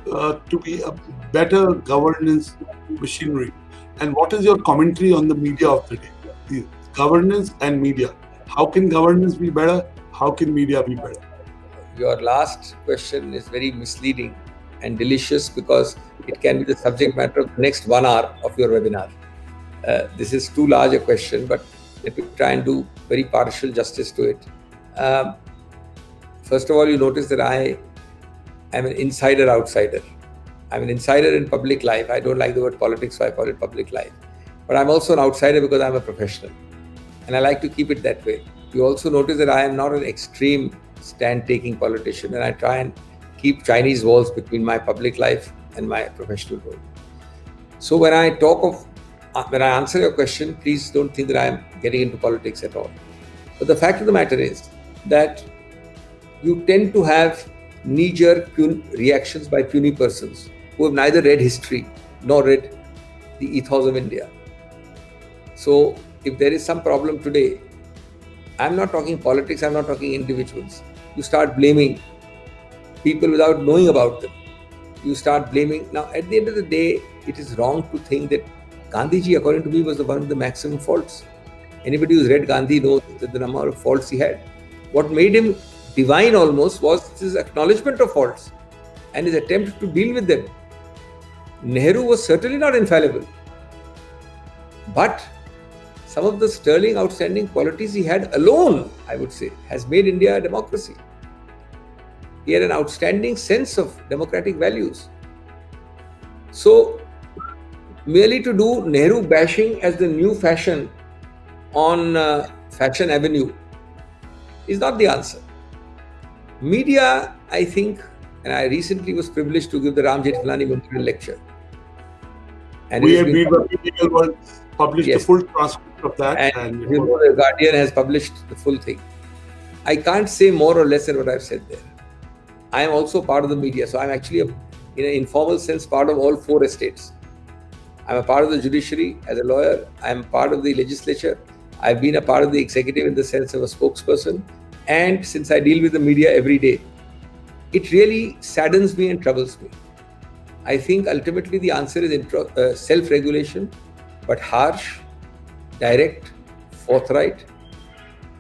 to be a better governance machinery? And what is your commentary on the media of the day? The governance and media. How can governance be better? How can media be better? Your last question is very misleading and delicious because it can be the subject matter of the next 1 hour of your webinar. This is too large a question, but let me try and do very partial justice to it. First of all, you notice that I am an insider-outsider. I'm an insider in public life. I don't like the word politics, so I call it public life. But I'm also an outsider because I'm a professional. And I like to keep it that way. You also notice that I am not an extreme stand-taking politician, and I try and keep Chinese walls between my public life and my professional role. So when I answer your question, please don't think that I am getting into politics at all. But the fact of the matter is that you tend to have knee-jerk reactions by puny persons who have neither read history nor read the ethos of India. So if there is some problem today, I'm not talking politics, I'm not talking individuals. You start blaming people without knowing about them. You start blaming. Now, at the end of the day, it is wrong to think that Gandhiji, according to me, was one of the maximum faults. Anybody who's read Gandhi knows that the number of faults he had. What made him divine almost was his acknowledgement of faults and his attempt to deal with them. Nehru was certainly not infallible. But some of the sterling, outstanding qualities he had alone, I would say, has made India a democracy. He had an outstanding sense of democratic values. So, merely to do Nehru bashing as the new fashion on Fashion Avenue is not the answer. Media, I think, and I recently was privileged to give the Ram Jethmalani Memorial Lecture. And we have published the full transcript of that. And the Guardian has published the full thing. I can't say more or less than what I've said there. I am also part of the media, so I'm actually, in an informal sense, part of all 4 estates. I'm a part of the judiciary as a lawyer. I'm part of the legislature. I've been a part of the executive in the sense of a spokesperson. And since I deal with the media every day, it really saddens me and troubles me. I think ultimately the answer is self-regulation, but harsh, direct, forthright.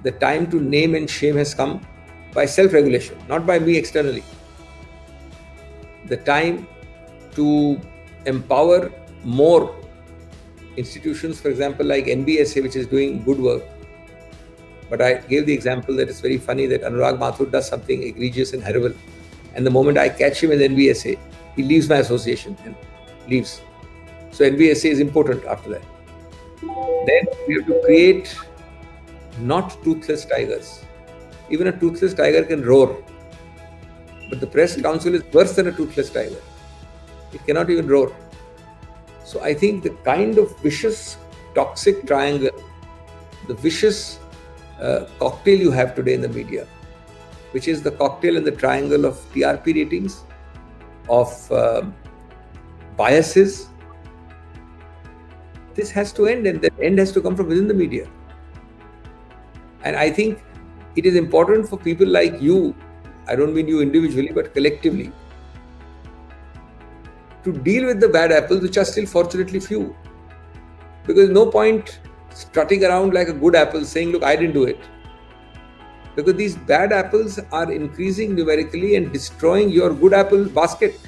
The time to name and shame has come by self-regulation, not by me externally. The time to empower more institutions, for example, like NBSA, which is doing good work. But I gave the example that it's very funny that Anurag Mathur does something egregious and horrible. And the moment I catch him in NBSA, he leaves my association and leaves. So NBSA is important after that. Then we have to create not toothless tigers. Even a toothless tiger can roar. But the Press Council is worse than a toothless tiger. It cannot even roar. So I think the kind of vicious, toxic triangle, the vicious cocktail you have today in the media, which is the cocktail and the triangle of TRP ratings, of biases, this has to end, and the end has to come from within the media. And I think it is important for people like you, I don't mean you individually, but collectively, to deal with the bad apples, which are still fortunately few. Because no point strutting around like a good apple saying, look, I didn't do it. Because these bad apples are increasing numerically and destroying your good apple basket.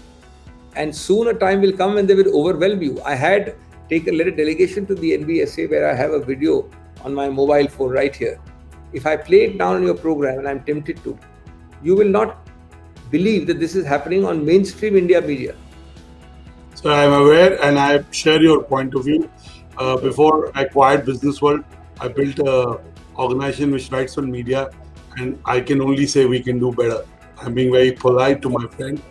And soon a time will come when they will overwhelm you. I had led a delegation to the NBSA where I have a video on my mobile phone right here. If I play it down in your program, and I'm tempted to, you will not believe that this is happening on mainstream India media. So I'm aware and I share your point of view. Before I acquired Business World, I built an organization which writes on media, and I can only say we can do better. I'm being very polite to my friend.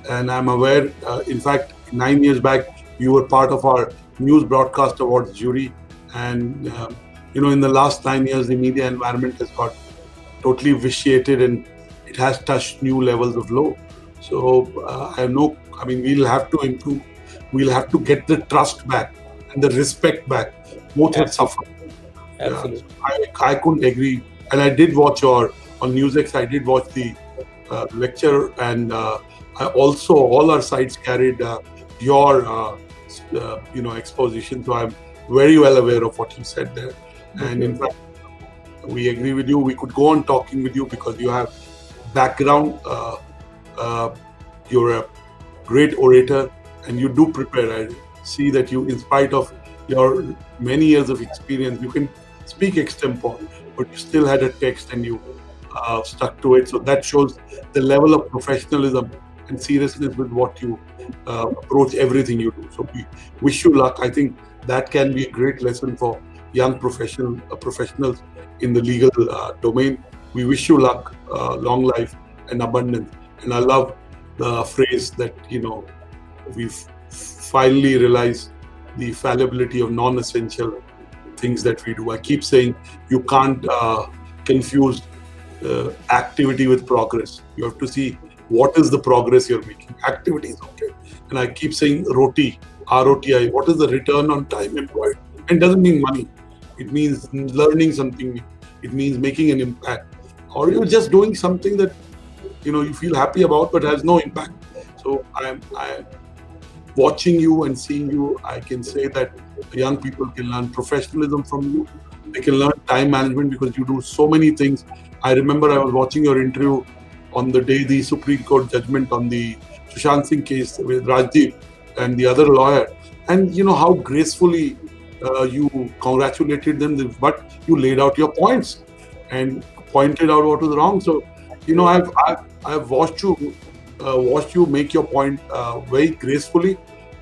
And I'm aware, in fact, 9 years back, you were part of our News Broadcast Awards jury. And, in the last 9 years, the media environment has got totally vitiated and it has touched new levels of low. So I have no I mean, we'll have to improve. We'll have to get the trust back and the respect back. Both have suffered. Absolutely. I couldn't agree. And I did watch on NewsX, I did watch the lecture, and I also, all our sites carried your exposition. So I'm very well aware of what you said there. And in fact, we agree with you. We could go on talking with you because you have background. You're a great orator, and you do prepare. I see that you, in spite of your many years of experience, you can speak extempore, but you still had a text and you stuck to it. So that shows the level of professionalism and seriousness with what you approach everything you do. So we wish you luck. I think that can be a great lesson for young professionals in the legal domain. We wish you luck, long life and abundance. And I love the phrase that, we've finally realized the fallibility of non-essential things that we do. I keep saying you can't confuse activity with progress. You have to see what is the progress you're making. Activity is okay. And I keep saying ROTI, ROTI, what is the return on time employed? And doesn't mean money. It means learning something new. It means making an impact. Or you're just doing something that you feel happy about but has no impact. So I'm watching you and seeing you, I can say that young people can learn professionalism from you. They can learn time management because you do so many things. I remember I was watching your interview on the day the Supreme Court judgment on the Sushant Singh case with Rajdeep and the other lawyer, and how gracefully you congratulated them, but you laid out your points and pointed out what was wrong. So I've watched you make your point very gracefully,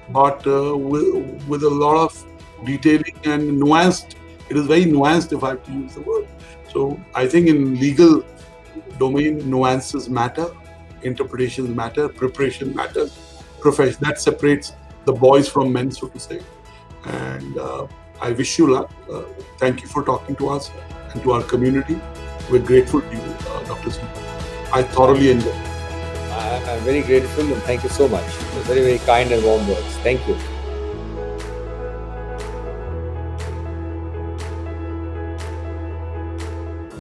but with a lot of detailing and nuanced. It is very nuanced, if I have to use the word. So I think in legal domain, nuances matter, interpretations matter, preparation matters, profession. That separates the boys from men, so to say. And I wish you luck. Thank you for talking to us and to our community. We're grateful to you, Dr. Singh. I thoroughly enjoyed it. I'm very grateful and thank you so much. Very, very kind and warm words. Thank you.